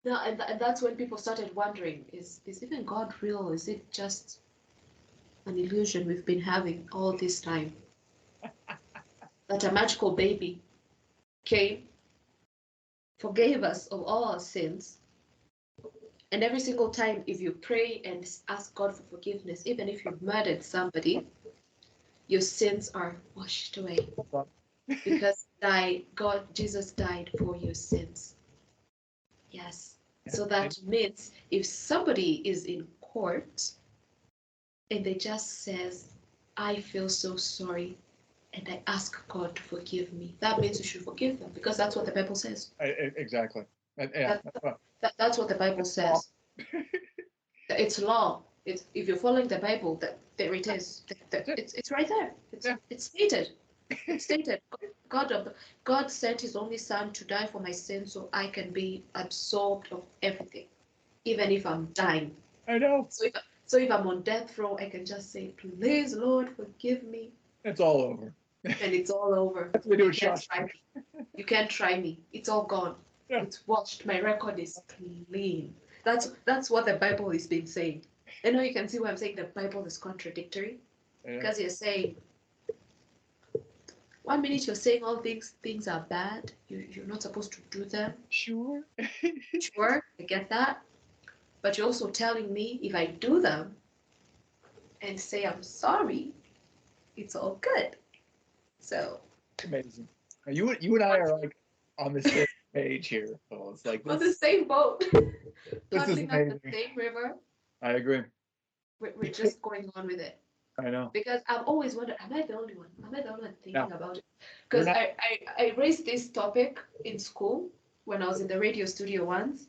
No, and that's when people started wondering: is even God real? Is it just an illusion we've been having all this time? That a magical baby came, forgave us of all our sins, and every single time, if you pray and ask God for forgiveness, even if you've murdered somebody, your sins are washed away. Because Jesus died for your sins. Yes. So that means if somebody is in court and they just says, I feel so sorry and I ask God to forgive me, that means you should forgive them, because that's what the Bible says. Exactly. That's what the Bible says. It's law. If you're following the Bible, there it is. It's right there. It's stated. It's stated. God sent his only son to die for my sins so I can be absolved of everything, even if I'm dying. I know. So if I'm on death row, I can just say, please, Lord, forgive me. It's all over. and it's all over. That's what we do You with can't Shawshank. try me. You can't try me. It's all gone. Yeah. It's washed. My record is clean. That's what the Bible has been saying. I know you can see why I'm saying the Bible is contradictory. Yeah. Because you're saying 1 minute you're saying all things are bad. You're not supposed to do them. Sure. Sure, I get that. But you're also telling me if I do them and say I'm sorry, it's all good. So Amazing. You and I are like on the same page here. So it's like on the this. same boat, This is paddling up the amazing. same river. I agree. We're just going on with it. I know. Because I've always wondered, am I the only one? Am I the only one thinking No. about it? You're Because not. I raised this topic in school when I was in the radio studio once,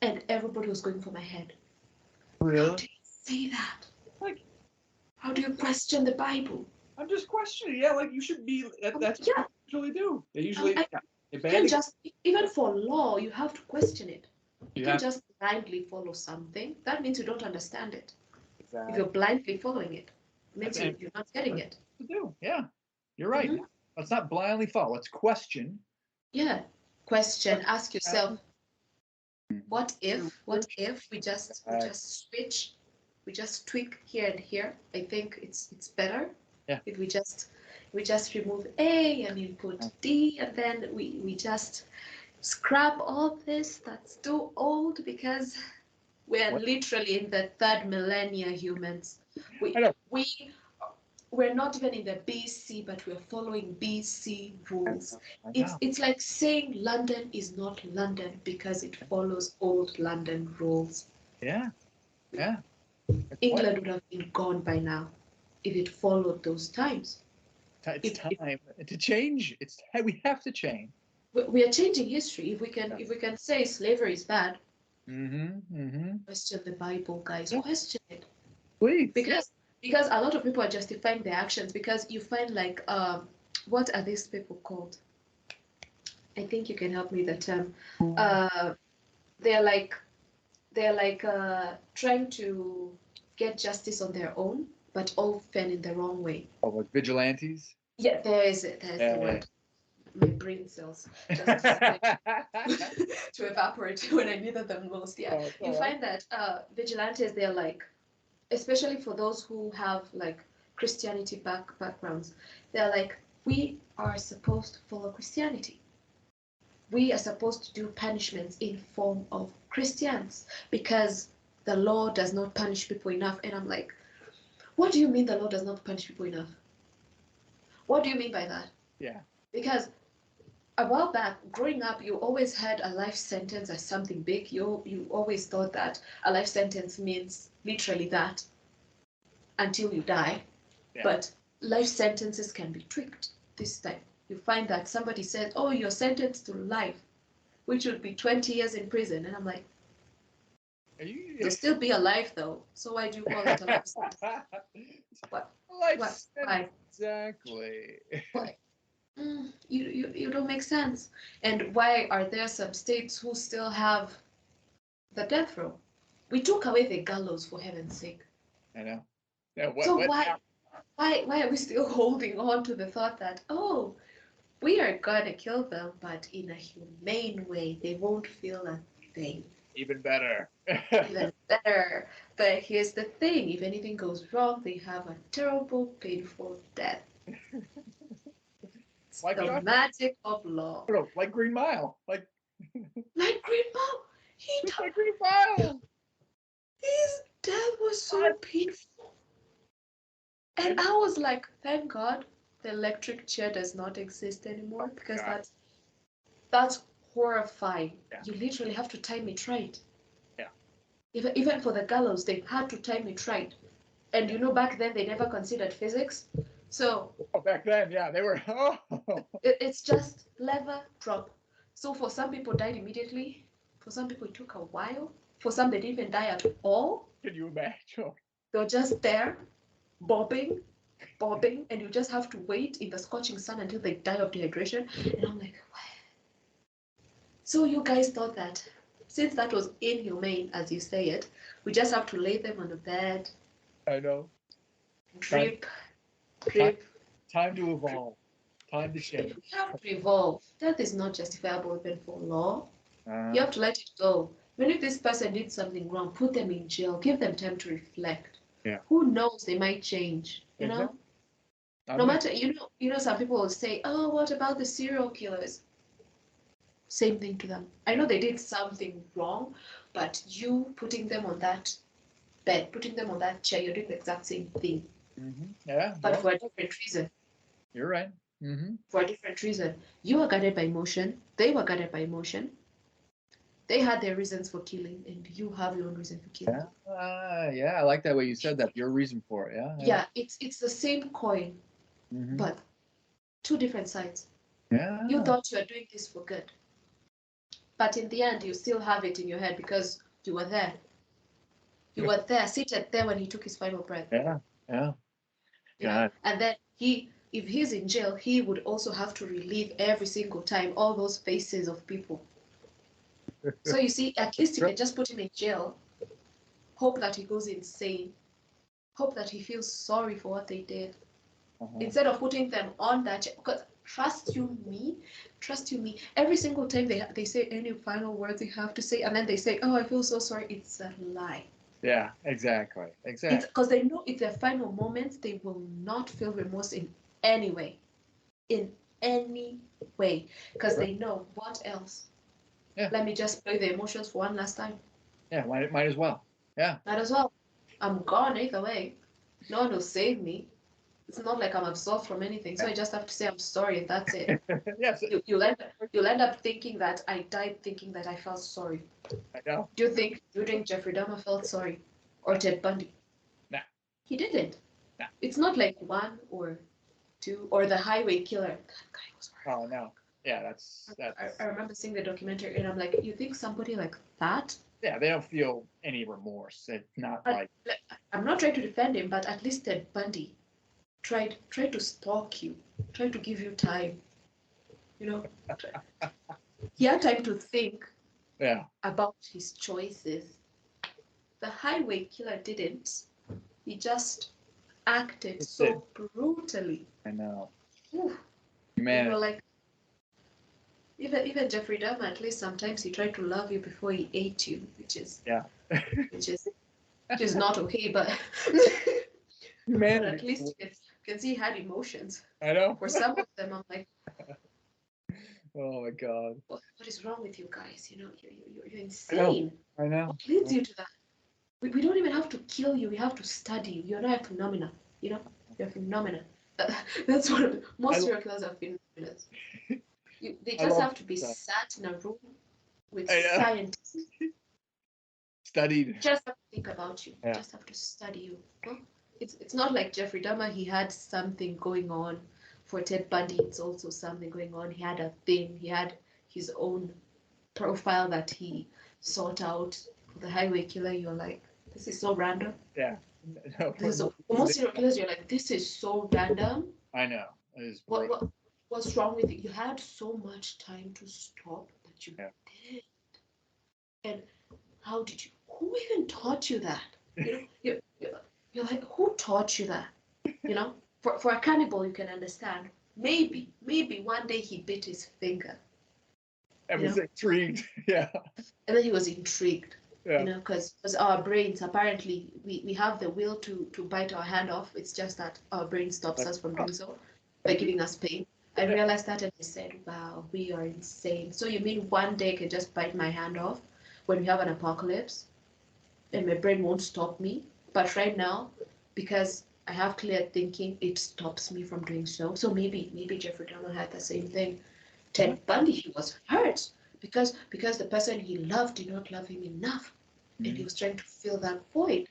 and everybody was going for my head. How Really? do you say that? Like, How do you question the Bible? I'm just questioning. Yeah, like you should be. That's what Yeah, they usually do. They usually. I- Yeah, they you ban can't it. just, even for law, you have to question it. You You can't have just blindly follow something. That means you don't understand it. If exactly. you're blindly following it, it means That's- you're not getting it. to do. Yeah, you're right. Mhm. Let's not blindly follow. Let's question. Yeah. Question, ask yourself, what if we just switch, we just tweak here and here? I think it's better. Yeah. If we just remove A and you put D, and then we just scrap all this that's too old, because we're What? literally in the third millennia humans. I know. We're not even in the BC, but we're following BC rules. I It's know. it's like saying London is not London because it follows old London rules. Yeah. Yeah. It's England would have been gone by now if it followed those times. It's If time to change. We have to change. we are changing history, if we can say slavery is bad, question the Bible, guys. Yeah. Question it. Please. Because a lot of people are justifying their actions, because you find like what are these people called? I think you can help me with the term. They're like trying to get justice on their own, but often in the wrong way. Oh, like vigilantes. Yeah, there's the word. My brain cells just to evaporate when I needed them most. Yeah, you find that vigilantes, they're like, especially for those who have like Christianity backgrounds, they're like, we are supposed to follow Christianity. We are supposed to do punishments in form of Christians because the law does not punish people enough. And I'm like, what do you mean the law does not punish people enough? What do you mean by that? Yeah. Because a while back, growing up, you always had a life sentence as something big. You always thought that a life sentence means literally that until you die. Yeah. But life sentences can be tweaked this time. You find that somebody says, oh, you're sentenced to life, which would be 20 years in prison. And I'm like, you'll still be alive though. So why do you call it a life sentence? What? Why? Exactly. Why? You don't make sense. And why are there some states who still have the death row? We took away the gallows, for heaven's sake. I know. Yeah, why are we still holding on to the thought that, oh, we are gonna kill them, but in a humane way? They won't feel a thing. Even better. Even better. But here's the thing, if anything goes wrong, they have a terrible, painful death. Like the magic of law. Like Green Mile. Like Green Mile. Like Green Mile. His death was so painful. And I was like, thank God the electric chair does not exist anymore, because that's horrifying. Yeah. You literally have to time it right. Yeah. Even for the gallows, they had to time it right. And you know, back then they never considered physics. So back then, yeah, they were it's just lever drop. So for some people died immediately. For some people it took a while. For some they didn't even die at all. Can you imagine? They were just there, bobbing, and you just have to wait in the scorching sun until they die of dehydration. And I'm like, what? So you guys thought that since that was inhumane, as you say it, we just have to lay them on the bed. I know. Drip. Time to evolve. Time to change. We have to evolve. That is not justifiable even for law. You Uh, have to let it go. Even if this person did something wrong, put them in jail. Give them time to reflect. yeah. Who knows? They might change. You know. Exactly. I'm No with matter some people will say, "Oh, what about the serial killers?" Same thing to them. I know they did something wrong, but you putting them on that bed, putting them on that chair, you're doing the exact same thing, Yeah. but Well, for a different reason. you're right. For a different reason. You were guided by emotion. They were guided by emotion. They had their reasons for killing, and you have your own reason for killing. Yeah. I like that way you said that. Your reason for it. Yeah. Yeah, it's the same coin, Mm-hmm. but two different sides. Yeah. You thought you were doing this for good, but in the end, you still have it in your head because you were there. You were there, seated there when he took his final breath. Yeah. Yeah. God. And then if he's in jail, he would also have to relive every single time all those faces of people. So you see, at least you can just put him in jail, hope that he goes insane, hope that he feels sorry for what they did, instead of putting them on that jail. Because trust you me, every single time they say any final words they have to say, and then they say, "Oh, I feel so sorry," it's a lie. Yeah. Exactly. It's because they know it's their final moments. They will not feel remorse in any way. In any way, because they know what else. Yeah. Let me just play the emotions for one last time. Yeah. Might as well. Yeah. Might as well. I'm gone either way. No one will save me. It's not like I'm absolved from anything, so I just have to say I'm sorry and that's it. Yes. You'll end up thinking that I died thinking that I felt sorry. I know. Do you think Jeffrey Dahmer felt sorry? Or Ted Bundy? Nah. He didn't. Nah. It's not like one or two or the highway killer. That guy was horrible. Oh no. Yeah. That's. I remember seeing the documentary and I'm like, you think somebody like that? Yeah. They don't feel any remorse. It's not like. I'm not trying to defend him, but at least Ted Bundy tried to stalk you, tried to give you time. You know, he had time to think Yeah. about his choices. The highway killer didn't. He just acted It's it. so brutally. I know. Ooh. And Man. you're like, even Jeffrey Dahmer, at least sometimes he tried to love you before he ate you, which is Yeah. which is not okay, but but at Humanity. least you can see he had emotions. I know. For some of them, I'm like, Oh my God. what is wrong with you guys? You know, you're I know. insane. I know. What leads you to that? We don't even have to kill you. We have to study you. You're not a phenomenon. You know, you're a phenomenon. That's what most serial killers are phenomenons. They I just love have to be that. sat in a room with I know. scientists. Studied. Just have to think about you. Yeah. Just have to study you. Huh? It's not like Jeffrey Dahmer. He had something going on. For Ted Bundy, it's also something going on. He had a thing. He had his own profile that he sought out. For the highway killer, you're like, this is so random. Yeah. No, This is so, for most serial killers, you're like, this is so random. I know. It is What's wrong with it? You had so much time to stop that you did. And how did you? Who even taught you that? You know, you're like, who taught you that? You know, for a cannibal, you can understand. Maybe one day he bit his finger. I was intrigued. Yeah. And then he was intrigued. Yeah. You know, because our brains, apparently, we have the will to bite our hand off. It's just that our brain stops us from doing so by giving us pain. I realized that and I said, wow, we are insane. So you mean one day I can just bite my hand off when we have an apocalypse and my brain won't stop me? But right now, because I have clear thinking, it stops me from doing so. So maybe Jeffrey Dahmer had the same thing. Ted Bundy, he was hurt because the person he loved did not love him enough, and he was trying to fill that void.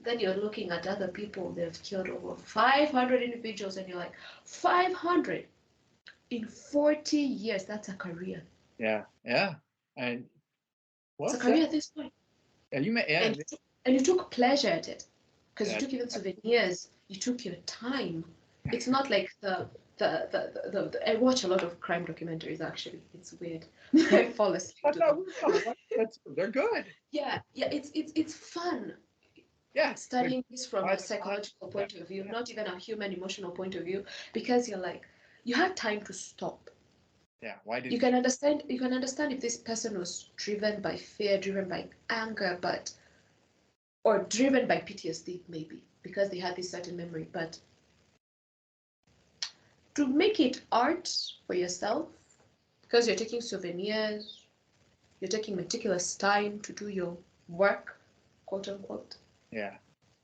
Then you're looking at other people, they've killed over 500 individuals, and you're like, 500 in 40 years, that's a career. Yeah. Yeah. And it's a career at this point. Yeah, you may. Yeah. And you took pleasure at it because you took even Yeah. souvenirs. You took your time. It's not like the I watch a lot of crime documentaries. Actually, it's weird. I fall asleep to them. They're good. Yeah, it's fun. Yeah. studying this from Why a the time? psychological Yeah. point of view, Yeah. not even a human emotional point of view, because you're like, you had time to stop. Yeah. Why You didn't can you? understand, you can understand if this person was driven by fear, driven by anger, but or driven by PTSD maybe, because they had this certain memory. But to make it art for yourself, because you're taking souvenirs, you're taking meticulous time to do your work, quote unquote. Yeah.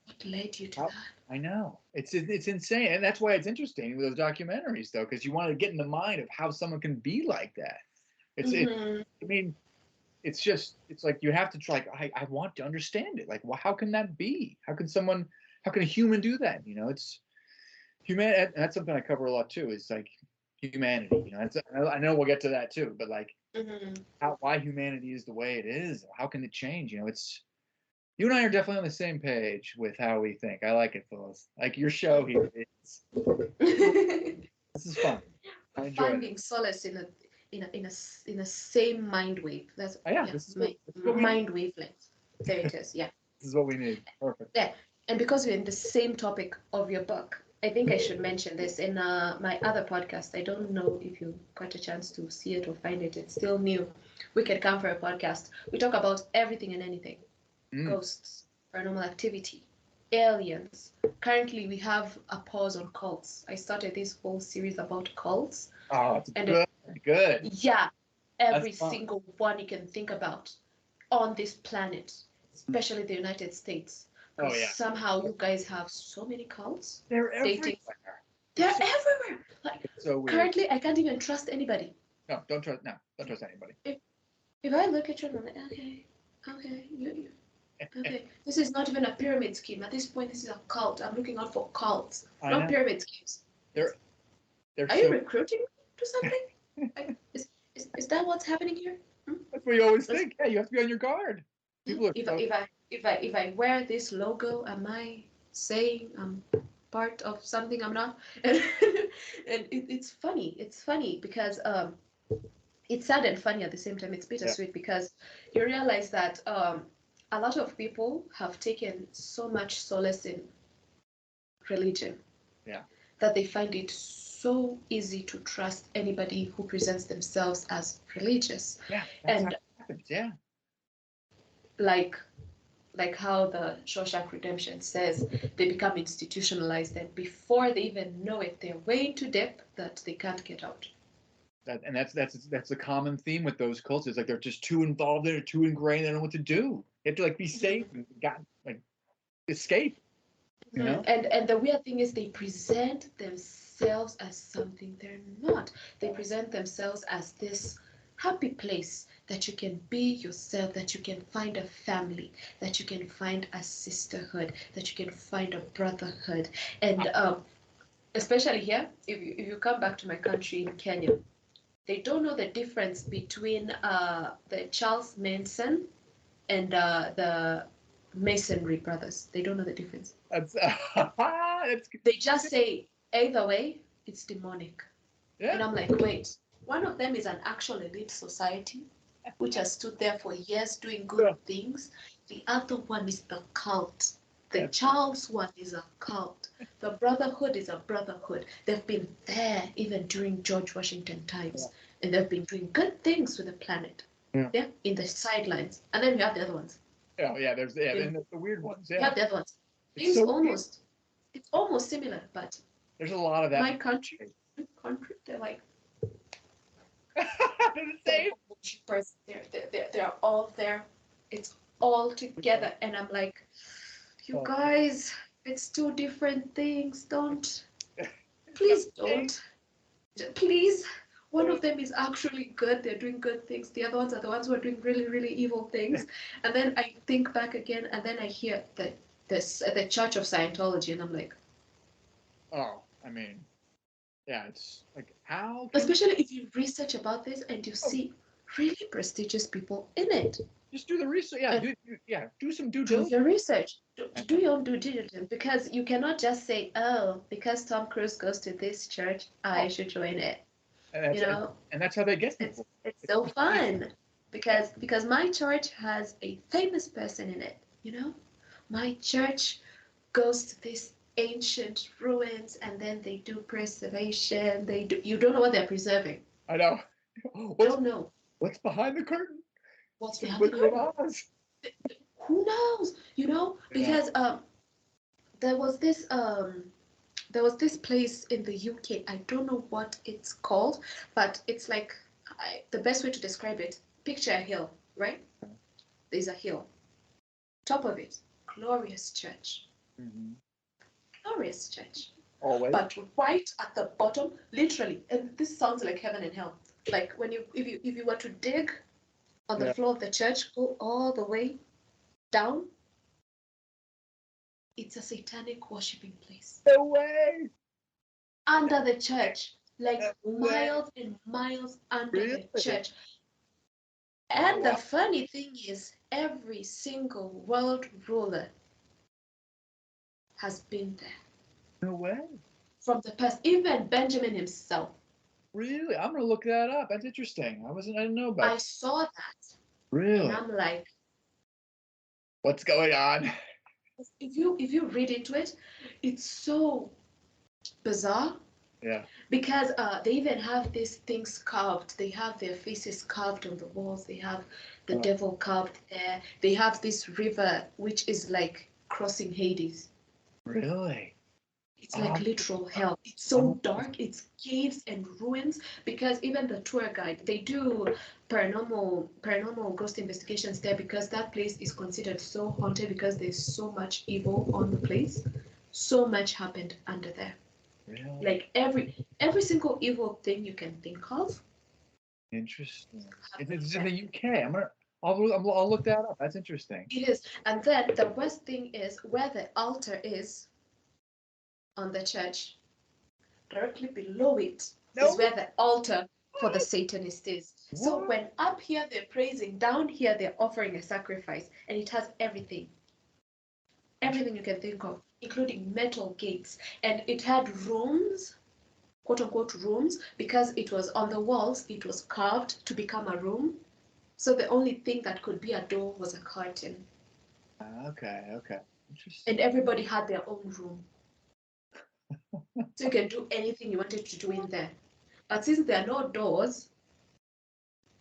What led you to How, that? I know. It's insane. And that's why it's interesting with those documentaries though, because you want to get in the mind of how someone can be like that. Mm-hmm. I mean, it's just it's like you have to try like I want to understand it. Like, well, how can that be? How can a human do that? You know, it's human and that's something I cover a lot too, is like humanity. You know, I know we'll get to that too, but like Mm-hmm. how why humanity is the way it is, how can it change? You know, it's you and I are definitely on the same page with how we think. I like it, Phyllis. Like your show here is this is fun. I enjoy it. Finding solace in a in a same mind wave. That's Oh, yeah, yeah, this is what we need. mind wavelength. There it is. Yeah. This is what we need. Perfect. Yeah, and because we're in the same topic of your book, I think I should mention this in my other podcast. I don't know if you got a chance to see it or find it. It's still new. We Can Come for a podcast. We talk about everything and anything: Mm. ghosts, paranormal activity, aliens. Currently, we have a pause on cults. I started this whole series about cults, Oh, it's and good. Good. yeah, That's every fun. single one you can think about on this planet, especially the United States, Oh because yeah. somehow you guys have so many cults They're dating. everywhere. They're They're so, everywhere. Like it's so weird. currently, I can't even trust anybody. No, don't trust. No, don't trust anybody. If if I look at you, I'm like, okay, okay, okay. This is not even a pyramid scheme. At this point, this is a cult. I'm looking out for cults, I not know. pyramid schemes. It's, They're they're are you so. recruiting me to something? Like, is that what's happening here? Hmm? That's what you always think. Yeah, you have to be on your guard. People are If so. I wear this logo, am I saying I'm part of something I'm not? And it's funny. It's funny because it's sad and funny at the same time. It's Yeah. bittersweet because you realize that a lot of people have taken so much solace in religion Yeah. that they find it so easy to trust anybody who presents themselves as religious. Yeah. That's how And it happens. Yeah. like how the Shawshank Redemption says, they become institutionalized, and before they even know it, they're way into debt that they can't get out. That's a common theme with those cults. It's like they're just too involved in it, too ingrained. They don't know what to do. They have to like be safe and got like escape. You know. And the weird thing is they present themselves as something they're not. They present themselves as this happy place that you can be yourself, that you can find a family, that you can find a sisterhood, that you can find a brotherhood. And especially here, if you come back to my country in Kenya, they don't know the difference between the Charles Manson and the Masonry brothers. They don't know the difference. That's that's They just say either way, it's demonic. And yeah. I'm like, wait, one of them is an actual elite society which has stood there for years doing good Yeah. things. The other one is the cult. The Yeah. Charles one is a cult. The Brotherhood is a brotherhood. They've been there even during George Washington Yeah. times, and they've been doing good things with the planet. Yeah. Yeah, in the sidelines. And then we have the other ones. Oh yeah. There's yeah. You know, And the weird ones. we Yeah. have the other ones. It's Things so weird. almost, it's almost similar, but There's a lot of that. my country, they're like, They're the they're same. worshippers. They're all there. It's all together, and I'm like, you Oh, guys, it's two different things. Don't, it's not please the same. don't, please. One of them is actually good. They're doing good things. The other ones are the ones who are doing really, really evil things. And then I think back again, and then I hear the Church of Scientology, and I'm like, Oh, I mean, yeah. It's like how can especially if you research about this and you oh, see really prestigious people in it. just do the research? Yeah. And Do some due do diligence. your research. I Do know. your own due diligence, because you cannot just say, oh, because Tom Cruise goes to this church, I Oh, should join it. and You know, that's how they get it's people. it's It's so insane. fun Yeah. because my church has a famous person in it. You know, my church goes to this ancient ruins and then they do preservation. You don't know what they're preserving. I know. Don't know What's behind the curtain? what's It's the behind the Wizard of curtain. Oz. Who knows? Yeah. Because there was this place in the UK. I don't know what it's called, but it's like the best way to describe it. Picture a hill, right? There's a hill. Top of it, glorious church. Mm-hmm. Glorious church. Always. But right at the bottom, literally, and this sounds like heaven and hell. Like when if you were to dig on the floor of the church, go all the way down, it's a satanic worshiping place. No way. Under the church, like No miles and miles under Really? the church. Oh, And wow. the funny thing is, every single world ruler has been there. No way. From the past, even Benjamin himself. Really? I'm gonna look that up. That's interesting. I didn't know about I that. saw that, Really? and I'm like, What's going on? if you read into it, it's so bizarre. Yeah. Because they even have these things carved. They have their faces carved on the walls. They have the devil carved there. They have this river which is like crossing Hades. Really? It's like literal hell. It's so dark. It's caves and ruins. Because even the tour guide, they do paranormal ghost investigations there because that place is considered so haunted because there's so much evil on the place. So much happened under there. Really? Like every single evil thing you can think of. Interesting. It's in the UK. I'll look that up. That's interesting. It is. And then the worst thing is where the altar is on the church, directly below it is where the altar for the Satanist is. So What? when up here they're praising, down here they're offering a sacrifice, and it has everything. Everything you can think of, including metal gates. And it had rooms, quote unquote rooms, because it was on the walls, it was carved to become a room. So the only thing that could be a door was a curtain. Okay. Interesting. And everybody had their own room. So you can do anything you wanted to do in there. But since there are no doors,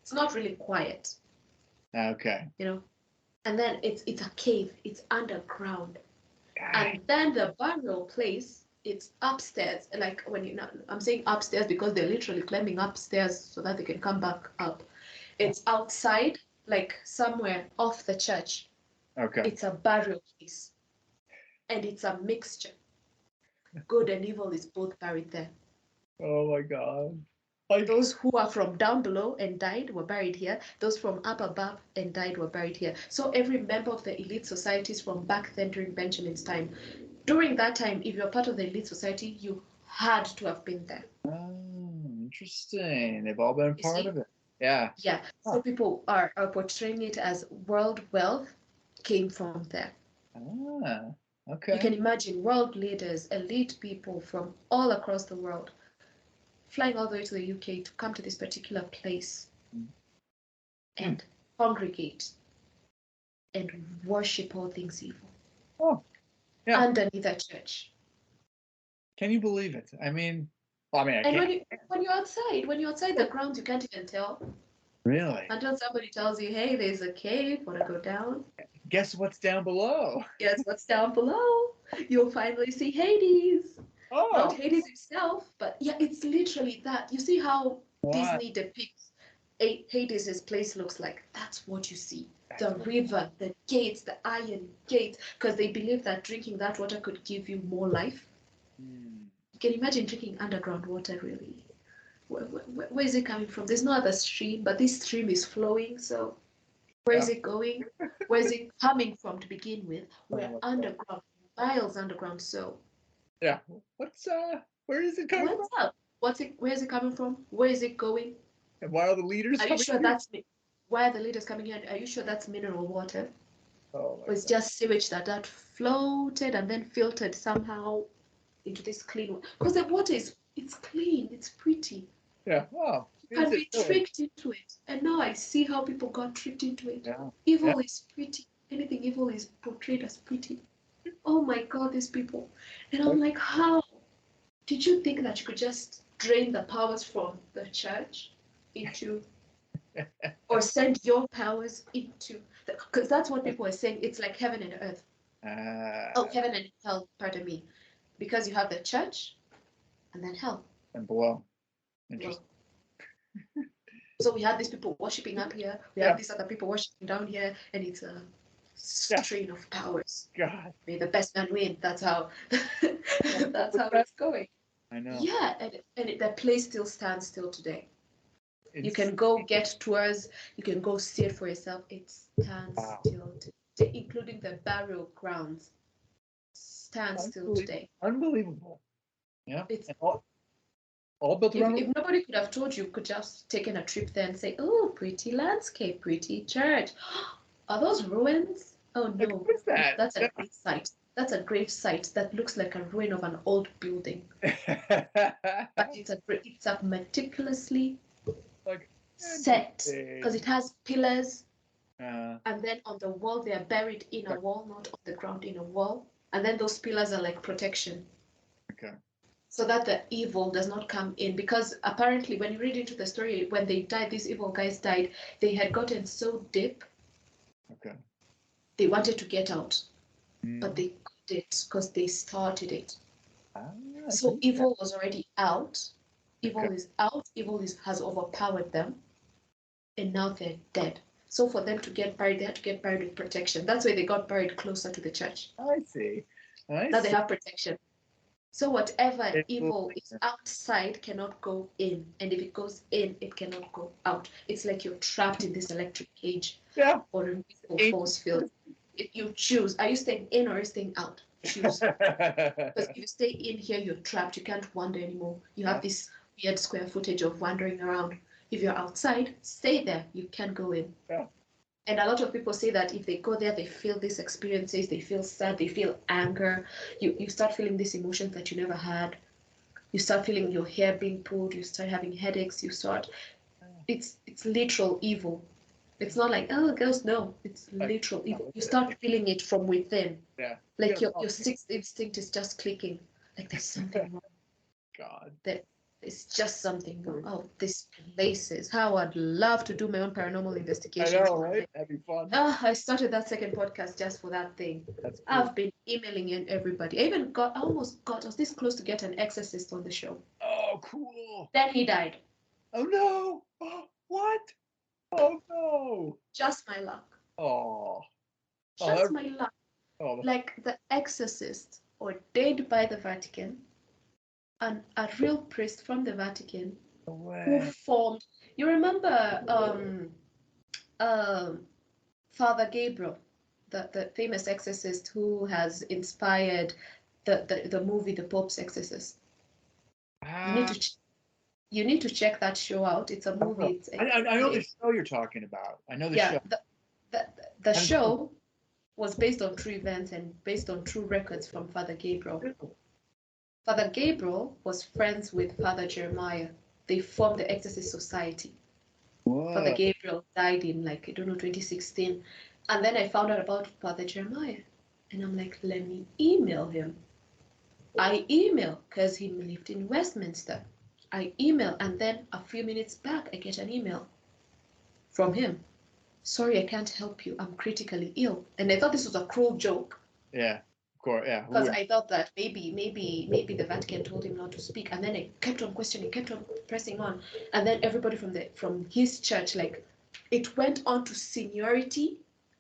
it's not really quiet. Okay. And then it's a cave, it's underground. God. And then the burial place, it's upstairs. Like I'm saying upstairs because they're literally climbing upstairs so that they can come back up. It's outside, like somewhere off the church. Okay. It's a burial place. And it's a mixture. Good and evil is both buried there. Oh my God. Those who are from down below and died were buried here. Those from up above and died were buried here. So every member of the elite societies from back then during Benjamin's time, during that time, if you're part of the elite society, you had to have been there. Oh, interesting. They've all been part of it. Yeah. Yeah. So people are portraying it as world wealth came from there. Okay. You can imagine world leaders, elite people from all across the world flying all the way to the UK to come to this particular place and congregate and worship all things evil. Oh, yeah. Underneath a church. Can you believe it? I mean, I And can't. when you're outside the grounds, you can't even tell. Really? Until somebody tells you, hey, there's a cave, wanna go down? Guess what's down below? Guess what's down below? You'll finally see Hades. Oh. Not Hades himself, but yeah, it's literally that. You see how Disney depicts Hades' place looks like? That's what you see. The river, the gates, the iron gates, because they believe that drinking that water could give you more life. You can imagine drinking underground water, really. Where is it coming from? There's no other stream, but this stream is flowing, so where is it going? Where is it coming from to begin with? We're underground, miles underground, so. Yeah. Where is it coming from? What's up? Where is it coming from? Where is it going? And why are the leaders Are you coming sure here? why are the leaders coming here? Are you sure that's mineral water? Oh my Or it's God. just sewage that floated and then filtered somehow into this clean water? Because the water it's clean, it's pretty. Yeah. Oh. You can be tricked into it. And now I see how people got tricked into it. Yeah. Evil is pretty. anything evil is portrayed as pretty. Oh my God, these people. And I'm like, how? Did you think that you could just drain the powers from the church into, or send your powers into, because that's what people are saying. It's like heaven and earth. Oh, heaven and hell, pardon me. Because you have the church and then hell. And below. Interesting. So we have these people worshiping up here. We have these other people worshiping down here, and it's a strain of powers. God. May the best man win. That's how. That's how it's going. I know. Yeah, and the place still stands still today. You can go get tours. You can go see it for yourself. It stands still today, including the burial grounds. Stands still today. Unbelievable. Yeah. It's all built around. If nobody could have told you, could just taken a trip there and say, "Oh, pretty landscape, pretty church. Are those ruins? Oh no, what is that? That's a grave site. That's a grave site that looks like a ruin of an old building, but it's a meticulously set because it has pillars, and then on the wall they are buried in a wall, not on the ground, in a wall, and then those pillars are like protection. Okay. So that the evil does not come in, because apparently when you read into the story, when they died, these evil guys died, they had gotten so deep. Okay. They wanted to get out, but they couldn't because they started it. So evil was already out. Evil is out. Evil has overpowered them, and now they're dead. So for them to get buried, they had to get buried with protection. That's why they got buried closer to the church. I see. Now they have protection. So whatever evil is outside cannot go in, and if it goes in, it cannot go out. It's like you're trapped in this electric cage or a force field. If you choose, are you staying in or are you staying out? Choose. Because if you stay in here, you're trapped. You can't wander anymore. You have this weird square footage of wandering around. If you're outside, stay there. You can't go in. Yeah. And a lot of people say that if they go there, they feel these experiences, they feel sad, they feel anger. You start feeling these emotions that you never had. You start feeling your hair being pulled, you start having headaches, it's literal evil. It's not like, oh, girls, no, it's literal evil. You start feeling it from within. Yeah. Like your sixth instinct is just clicking. Like there's something wrong. God. It's just something wrong. Oh, these places. How I'd love to do my own paranormal investigations. I know, right? That'd be fun. I started that second podcast just for that thing. That's cool. I've been emailing in everybody. I was this close to get an exorcist on the show. Oh, cool. Then he died. Oh, no. Oh, what? Oh, no. Just my luck. Oh. Just my luck. Oh. Like the exorcist ordained by the Vatican, and a real priest from the Vatican who formed. You remember Father Gabriel, the famous exorcist who has inspired the movie The Pope's Exorcist. You need to check that show out. It's a movie. I know the show you're talking about. I know the show. The show was based on true events and based on true records from Father Gabriel. Father Gabriel was friends with Father Jeremiah. They formed the Exorcist Society. Whoa. Father Gabriel died in 2016. And then I found out about Father Jeremiah. And I'm like, let me email him. I email because he lived in Westminster. I email, and then a few minutes back, I get an email from him. Sorry, I can't help you. I'm critically ill. And I thought this was a cruel joke. Yeah. Yeah. Because I thought that maybe the Vatican told him not to speak, and then I kept on questioning, kept on pressing on, and then everybody from his church, it went on to seniority.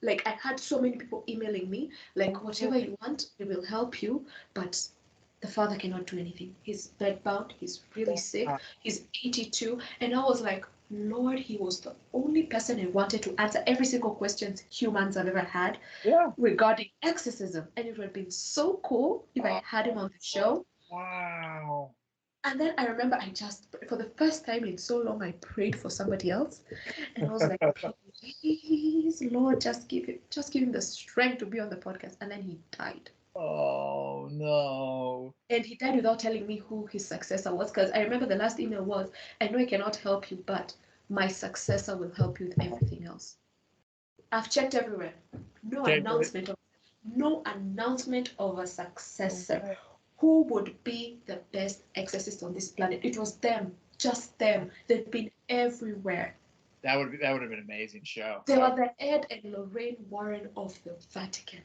I had so many people emailing me, whatever you want, we will help you, but the father cannot do anything. He's bedbound. He's really sick. He's 82, and I was like, Lord, he was the only person I wanted to answer every single question humans have ever had regarding exorcism. And it would have been so cool if I had him on the show. Wow. And then I remember for the first time in so long, I prayed for somebody else. And I was like, please, Lord, just give him the strength to be on the podcast. And then he died. Oh, no. And he died without telling me who his successor was, because I remember the last email was, I know I cannot help you, but my successor will help you with everything else. I've checked everywhere. No Okay, announcement of no announcement of a successor. okay. Who would be the best exorcist on this planet? It was them, just them. They'd been everywhere. That would have been an amazing show. They were the Ed and Lorraine Warren of the Vatican.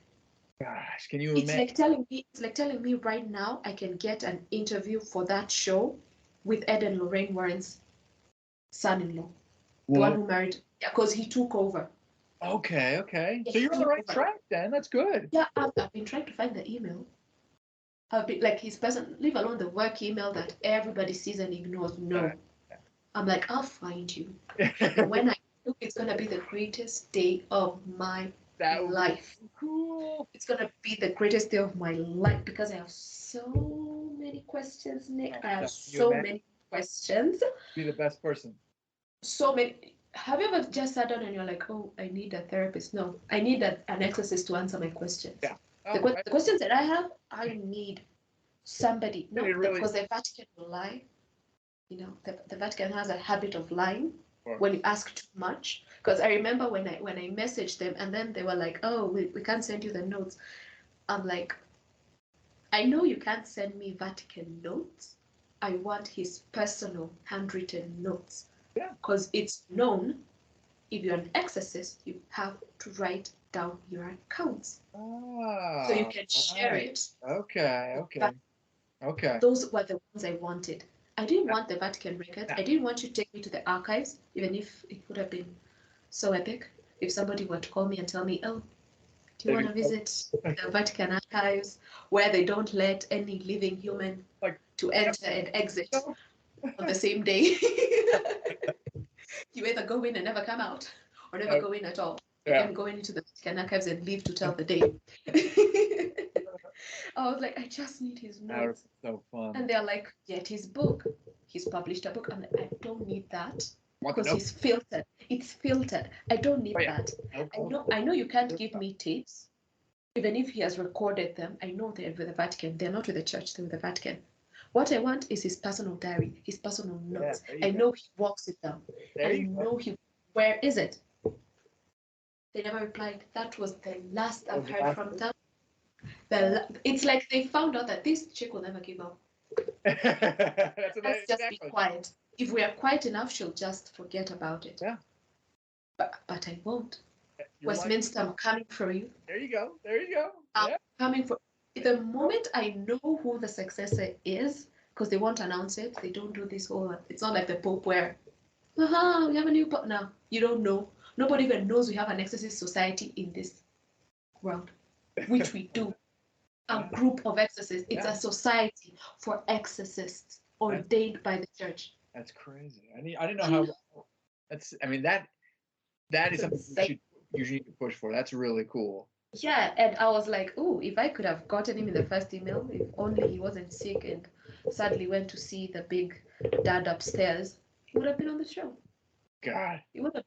Gosh, can you It's imagine? like telling me right now I can get an interview for that show with Ed and Lorraine Warren's son-in-law, the one who married, yeah, because he took over. Okay, okay. Yeah, So he you're on the took right over. track then. That's good. Yeah, I've been trying to find the email. I've been like his person, leave alone the work email that everybody sees and ignores. No, I'm like, I'll find you. And when I do, it's gonna be the greatest day of my That would be life. cool. It's gonna be the greatest day of my life because I have so many questions, Nick. I have Can you so imagine? many questions. Be the best person. So many. Have you ever just sat down and you're like, oh, I need a therapist? No, I need an exorcist to answer my questions. Yeah. The, Oh, the questions that I have, I need somebody. They No, really. because the Vatican will lie. You know, the Vatican has a habit of lying Or- when you ask too much. Because I remember when I messaged them and then they were like, oh, we can't send you the notes. I'm like, I know you can't send me Vatican notes. I want his personal handwritten notes. Yeah. Because it's known if you're an exorcist, you have to write down your accounts. So you can share it. Okay, okay, okay. Those were the ones I wanted. I didn't want the Vatican records. I didn't want you to take me to the archives, even if it would have been so epic. If somebody were to call me and tell me, oh, do you want to visit the Vatican archives where they don't let any living human to enter and exit on the same day? You either go in and never come out, or never go in at all. You can go into the Vatican archives and leave to tell the day. I was like, I just need his notes. So fun. And they're like, get his book. He's published a book. I'm like, I don't need that Want the because note? he's filtered. It's filtered. I don't need Oh, yeah. that. Nope. I know you can't give me tapes. Even if he has recorded them, I know they're with the Vatican. They're not with the church, they're with the Vatican. What I want is his personal diary, his personal notes. I know he walks with them. I know he. Where is it? They never replied. That was the last I've heard from them. It's like they found out that this chick will never give up. Let's just be quiet. If we are quiet enough, she'll just forget about it. Yeah. But I won't. Westminster, I'm coming for you. There you go. There you go. I'm coming for. The moment I know who the successor is, because they won't announce it, they don't do this whole. It's not like the Pope where, we have a new Pope now. You don't know. Nobody even knows we have an exorcist society in this world, which we do. A group of exorcists. It's a society for exorcists ordained by the church. That's crazy. I didn't know how. That's. I mean that is something you should push for. That's really cool. Yeah, and I was like, oh, if I could have gotten him in the first email, if only he wasn't sick and sadly went to see the big dad upstairs, he would have been on the show. God. He would have.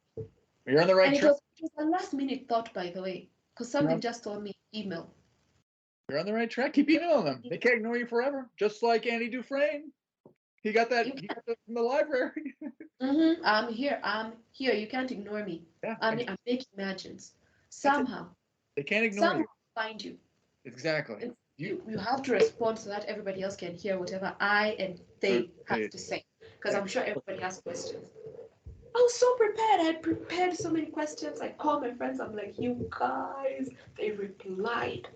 You're on the right track. It was a last minute thought, by the way, because something just told me email. You're on the right track. Keep emailing them. They can't ignore you forever. Just like Andy Dufresne. He got that from the library. I'm here. You can't ignore me. Yeah, I'm making imagines. Somehow. They can't ignore you. Find you. Exactly. You have to respond so that everybody else can hear whatever I and they have to say. Because I'm sure everybody has questions. I was so prepared. I had prepared so many questions. I called my friends. I'm like, you guys. They replied.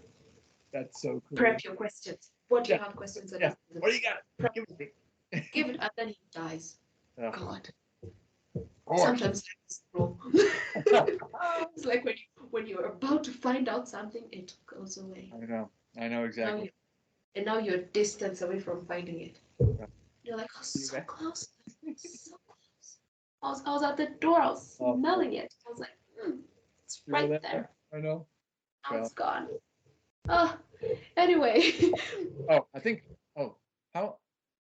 That's so cool. Prep your questions. What do you have questions about? What do you got? Give it. Give it, and then he dies. Oh. God. Sometimes it's wrong. It's like when you're about to find out something, it goes away. I know exactly. Now you're distance away from finding it. Yeah. You're like, oh, so close. So close. I was at the door. I was smelling it. I was like, it's right there. I know. Now it's gone. Anyway.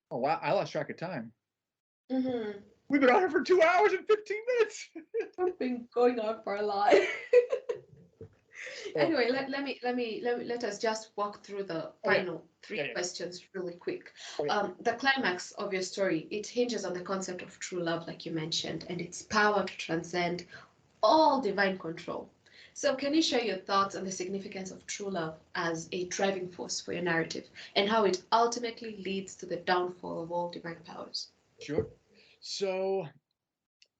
Wow, I lost track of time. Mm-hmm. We've been on here for 2 hours and 15 minutes. We've been going on for a lot. Anyway, let us just walk through the final three questions really quick. The climax of your story, it hinges on the concept of true love, like you mentioned, and its power to transcend all divine control. So, can you share your thoughts on the significance of true love as a driving force for your narrative and how it ultimately leads to the downfall of all divine powers? Sure. So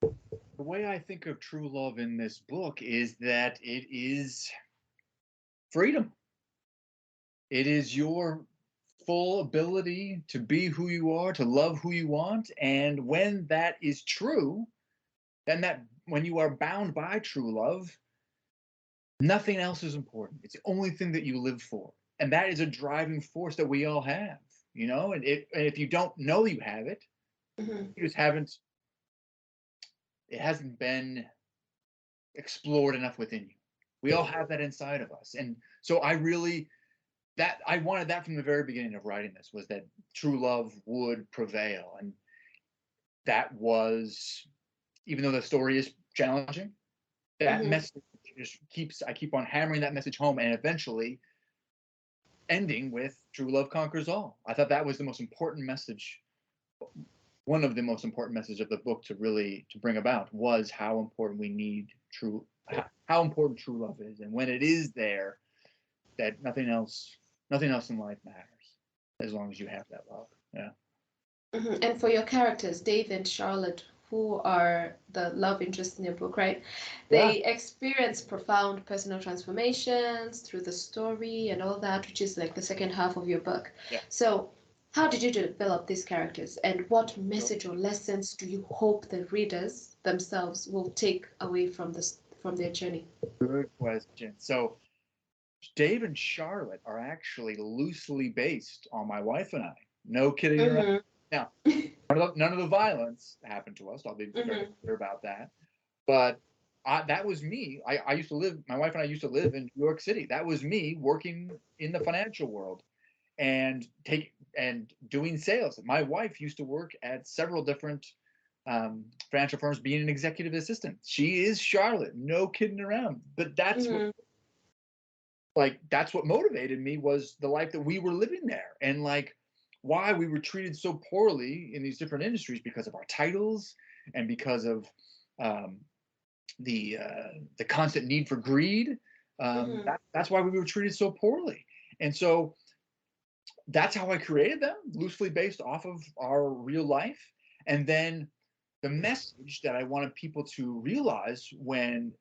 the way I think of true love in this book is that it is freedom. It is your full ability to be who you are, to love who you want. And when that is true, then that when you are bound by true love, nothing else is important. It's the only thing that you live for. And that is a driving force that we all have, you know? And if you don't know you have it, Mm-hmm. you just haven't, it hasn't been explored enough within you. We all have that inside of us. And so I wanted that from the very beginning of writing this, was that true love would prevail. And that was, even though the story is challenging, that Mm-hmm. message I keep on hammering that message home, and eventually ending with true love conquers all. I thought that was the most important message. One of the most important messages of the book to bring about was how important we need how important true love is, and when it is there, that nothing else in life matters as long as you have that love. Yeah. Mm-hmm. And for your characters, Dave and Charlotte, who are the love interests in your book, right? Yeah. They experience profound personal transformations through the story and all that, which is like the second half of your book. Yeah. So, how did you develop these characters, and what So, message or lessons do you hope the readers themselves will take away from their journey? good question. So Dave and Charlotte are actually loosely based on my wife and I. No kidding around. Mm-hmm. Now, none of the violence happened to us. I'll be very Mm-hmm. clear about that. But that was me. I used to live. My wife and I used to live in New York City. That was me working in the financial world and doing sales. My wife used to work at several different financial firms, being an executive assistant. She is Charlotte. No kidding around. But Mm-hmm. that's what motivated me, was the life that we were living there, and like why we were treated so poorly in these different industries because of our titles, and because of um, the constant need for greed. Mm-hmm. That's why we were treated so poorly. And so that's how I created them, loosely based off of our real life. And then the message that I wanted people to realize when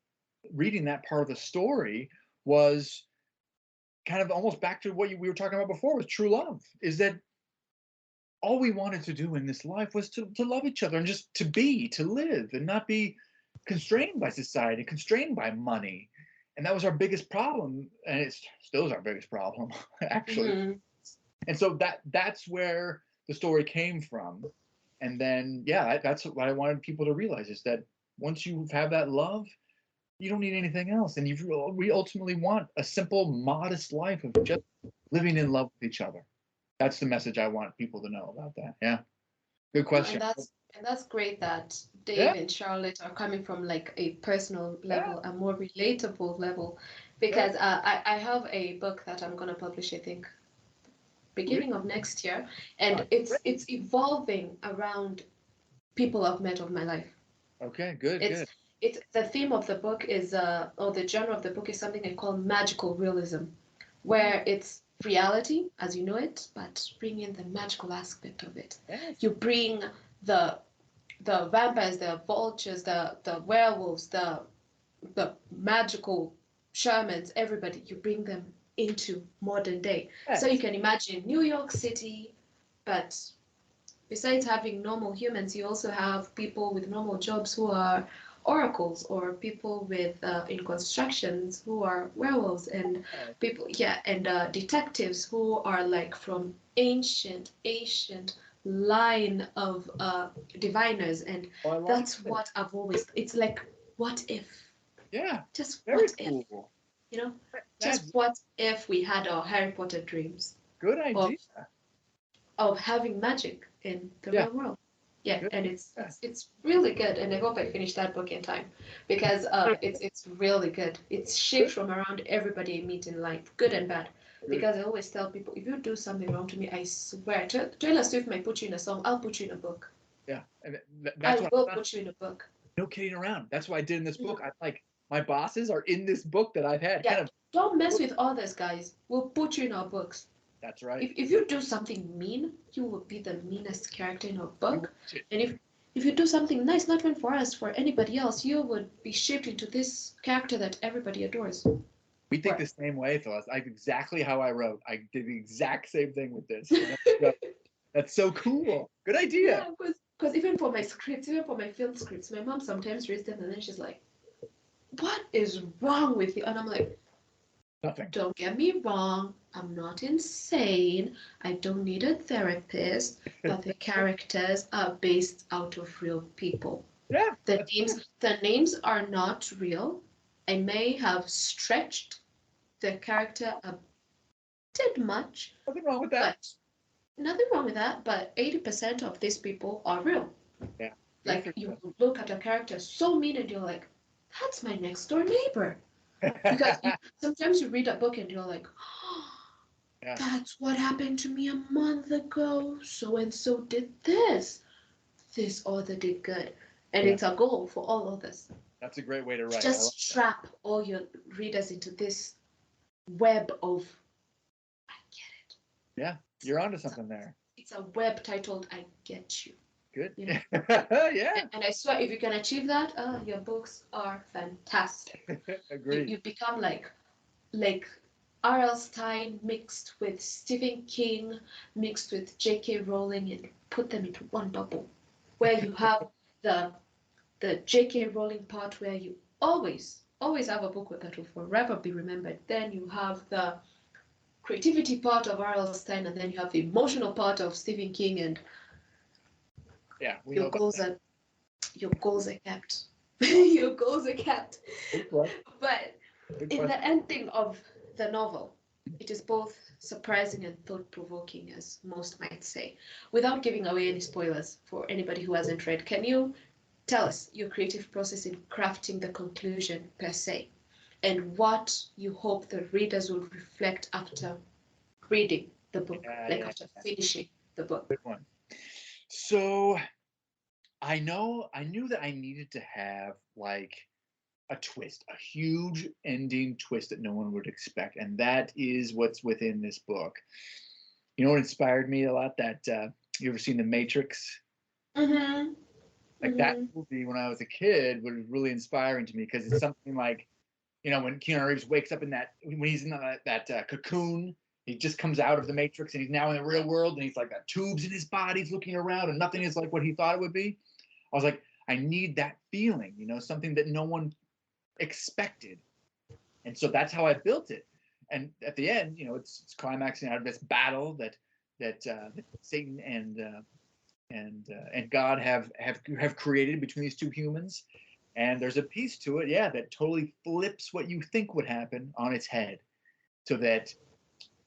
reading that part of the story was kind of almost back to what we were talking about before with true love, is that all we wanted to do in this life was to love each other, and just to live, and not be constrained by society, constrained by money. And that was our biggest problem, and it still is our biggest problem, actually. Mm-hmm. And so that's where the story came from. And then, yeah, that's what I wanted people to realize, is that once you have that love, you don't need anything else. And we ultimately want a simple, modest life of just living in love with each other. That's the message I want people to know about that. Yeah. Good Oh, question. and that's great that Yeah. Dave and Charlotte are coming from like a personal Yeah. level, a more relatable level, Yeah. because I have a book that I'm gonna publish, I think, Really? beginning of next year, Oh, and great. it's evolving around people I've met of my life. Okay. Good. It's Good. the theme of the book is or the genre of the book is something I call magical realism, Oh, where it's reality as you know it, but bring in the magical aspect of it. yes. You bring the vampires, the vultures, the werewolves, the magical shamans, everybody, you bring them into modern day. So you Yes. can imagine New York City, but besides having normal humans, you also have people with normal jobs who are oracles, or people with in constructions who are werewolves, and Yes. people, yeah, and detectives who are like from ancient line of diviners, and Oh, I like that's it. what I've always. It's like, what if? Yeah. Just Very what if? cool. You know, just That's what if we had our Harry Potter dreams good of idea. having magic in the Yeah. real world. Yeah, Good. and it's Yeah. it's it's really good, and I hope I finish that book in time, because it's really good. It's shaped Good. from around everybody I meet in life, good and bad. Good. Because I always tell people, if you do something wrong to me, I swear, Taylor Swift might put you in a song. I'll put you in a book. Yeah. And I that's what will I thought. put you in a book. No kidding around. That's what I did in this book. Mhm. I like my bosses are in this book that I've had. Yeah, don't mess with others, guys. We'll put you in our books. That's right. If you do something mean, you will be the meanest character in our book. And if you do something nice, not even for us, for anybody else, you would be shaped into this character that everybody adores. We think the same way, Phyllis. Exactly how I wrote. I did the exact same thing with this. That's so cool. Good idea. Yeah, because even for my scripts, even for my film scripts, my mom sometimes reads them and then she's like, "What is wrong with you?" And I'm like, nothing. Don't get me wrong. I'm not insane. I don't need a therapist. But the characters are based out of real people. Yeah. The names are not real. I may have stretched the character a bit much. Nothing wrong with that. Nothing wrong with that, but 80% of these people are real. Yeah. Like you look at a character so mean and you're like, that's my next door neighbor. Because sometimes you read a book and you're like, oh, yeah. That's what happened to me a month ago. So and so did this. This author did good. And it's a goal for all authors. That's a great way to write. Just strap all your readers into this web of, I get it. Yeah, you're onto something there. It's a web titled, I Get You. Good. You know? Yeah. And I swear, if you can achieve that, your books are fantastic. Agreed. You become like R.L. Stein mixed with Stephen King, mixed with J.K. Rowling, and put them into one bubble, where you have the J.K. Rowling part where you always have a book that will forever be remembered. Then you have the creativity part of R.L. Stein, and then you have the emotional part of Stephen King, and your goals are kept. Your goals are kept. But in the ending of the novel, it is both surprising and thought-provoking, as most might say. Without giving away any spoilers for anybody who hasn't read, can you tell us your creative process in crafting the conclusion per se, and what you hope the readers will reflect after reading the book, after finishing the book? Good one. So I knew that I needed to have like a twist, a huge ending twist that no one would expect, and that is what's within this book. You know what inspired me a lot? That you ever seen The Matrix? Mm-hmm. Like that movie when I was a kid was really inspiring to me because it's something like, you know, when Keanu Reeves wakes up in when he's in that cocoon, he just comes out of the Matrix and he's now in the real world and he's like got tubes in his body, he's looking around and nothing is like what he thought it would be. I was like, I need that feeling, you know, something that no one expected. And so that's how I built it. And at the end, you know, it's climaxing out of this battle that Satan and God have created between these two humans. And there's a piece to it, that totally flips what you think would happen on its head, so that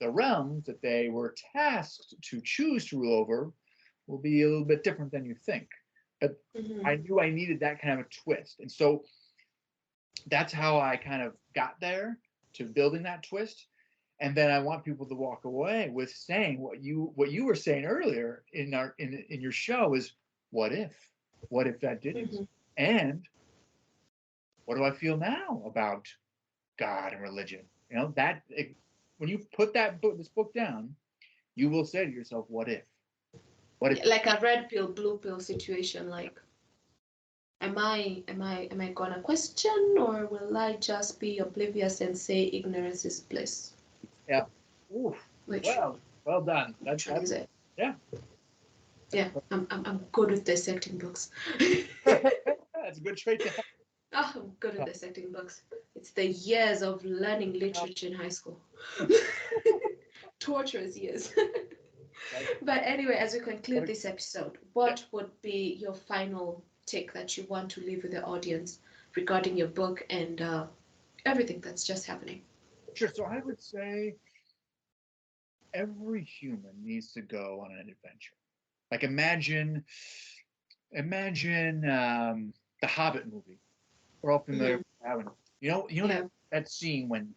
the realms that they were tasked to choose to rule over will be a little bit different than you think. But I knew I needed that kind of a twist. And so that's how I kind of got there to building that twist. And then I want people to walk away with saying what you were saying earlier in your show is, what if that didn't? And what do I feel now about God and religion? You know, when you put this book down, you will say to yourself, what if? What if? Like a red pill, blue pill situation, like, am I gonna question, or will I just be oblivious and say ignorance is bliss? Yeah. Ooh. Well done. That's it. Yeah. Yeah, I'm good with dissecting books. That's a good trait to have. Oh, I'm good at dissecting books. It's the years of learning literature in high school. Torturous years. But anyway, as we conclude this episode, what would be your final take that you want to leave with the audience regarding your book and everything that's just happening? Sure. So I would say every human needs to go on an adventure. Like imagine the Hobbit movie. We're all familiar with that one. You know that scene when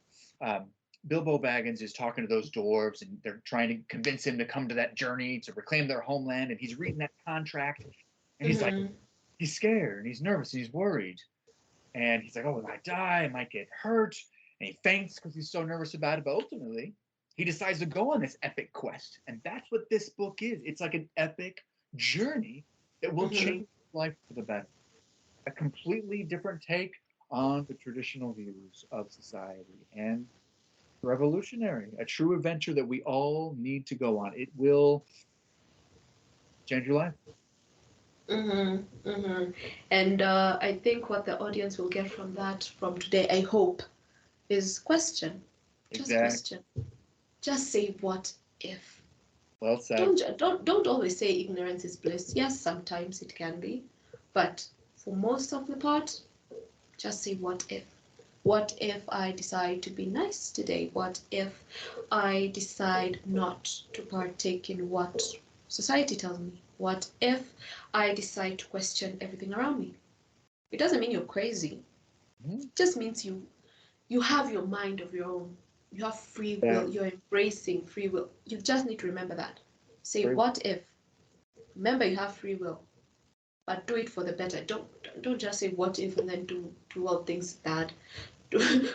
Bilbo Baggins is talking to those dwarves and they're trying to convince him to come to that journey to reclaim their homeland, and he's reading that contract and he's like, he's scared and he's nervous and he's worried. And he's like, oh, I might die, I might get hurt. And he faints because he's so nervous about it. But ultimately, he decides to go on this epic quest. And that's what this book is. It's like an epic journey that will change life for the better. A completely different take on the traditional views of society, and revolutionary, a true adventure that we all need to go on. It will change your life. And I think what the audience will get from that, from today, I hope, is question. Just question. Just say what if. Well said. Don't always say ignorance is bliss. Yes, sometimes it can be, but for most of the part, just say what if. What if I decide to be nice today? What if I decide not to partake in what society tells me? What if I decide to question everything around me? It doesn't mean you're crazy. It just means you have your mind of your own. You have free will. You're embracing free will. You just need to remember that. Say what if. Remember you have free will, but do it for the better. Don't just say what if and then do all things bad.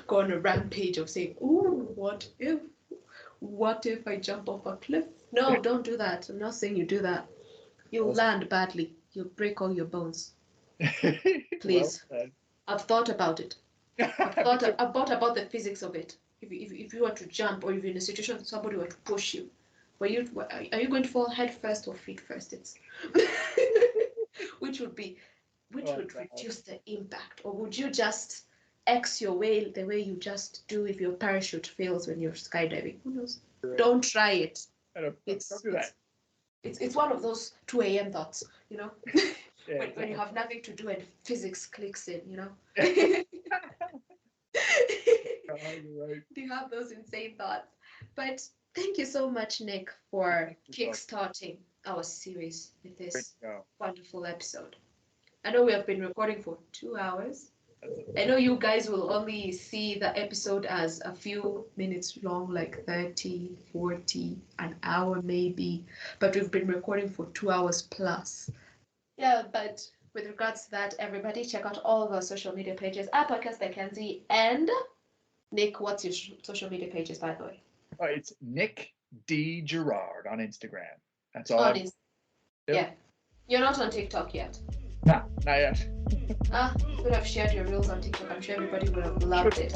Go on a rampage of saying, ooh, what if? What if I jump off a cliff? No, don't do that. I'm not saying you do that. You'll land badly. You'll break all your bones. Please. Well, I've thought about it. I've thought about the physics of it. If you were to jump, or if you're in a situation somebody were to push you, are you going to fall head first or feet first? It's which would reduce the impact, or would you just X your way the way you just do if your parachute fails when you're skydiving? Who knows? Right. Don't try it. Don't do that. It's one of those 2 a.m. thoughts, you know, when you have nothing to do and physics clicks in, you know. Right. Do you have those insane thoughts? But thank you so much, Nick, for kickstarting our series with this wonderful episode. I know we have been recording for 2 hours. I know you guys will only see the episode as a few minutes long, like 30, 40, an hour maybe, but we've been recording for 2 hours plus. Yeah, but with regards to that, everybody check out all of our social media pages at Podcast by Kenzie. And Nick, what's your social media pages, by the way? It's Nick D. Girard on Instagram. That's all. Yeah. You're not on TikTok yet? No, not yet. You could have shared your reels on TikTok. I'm sure everybody would have loved it.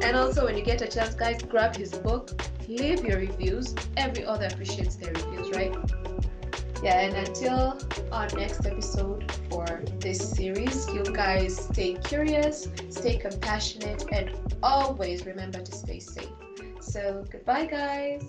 And also, when you get a chance, guys, grab his book, leave your reviews. Every author appreciates their reviews, right? Yeah, and until our next episode for this series, you guys stay curious, stay compassionate, and always remember to stay safe. So, goodbye, guys.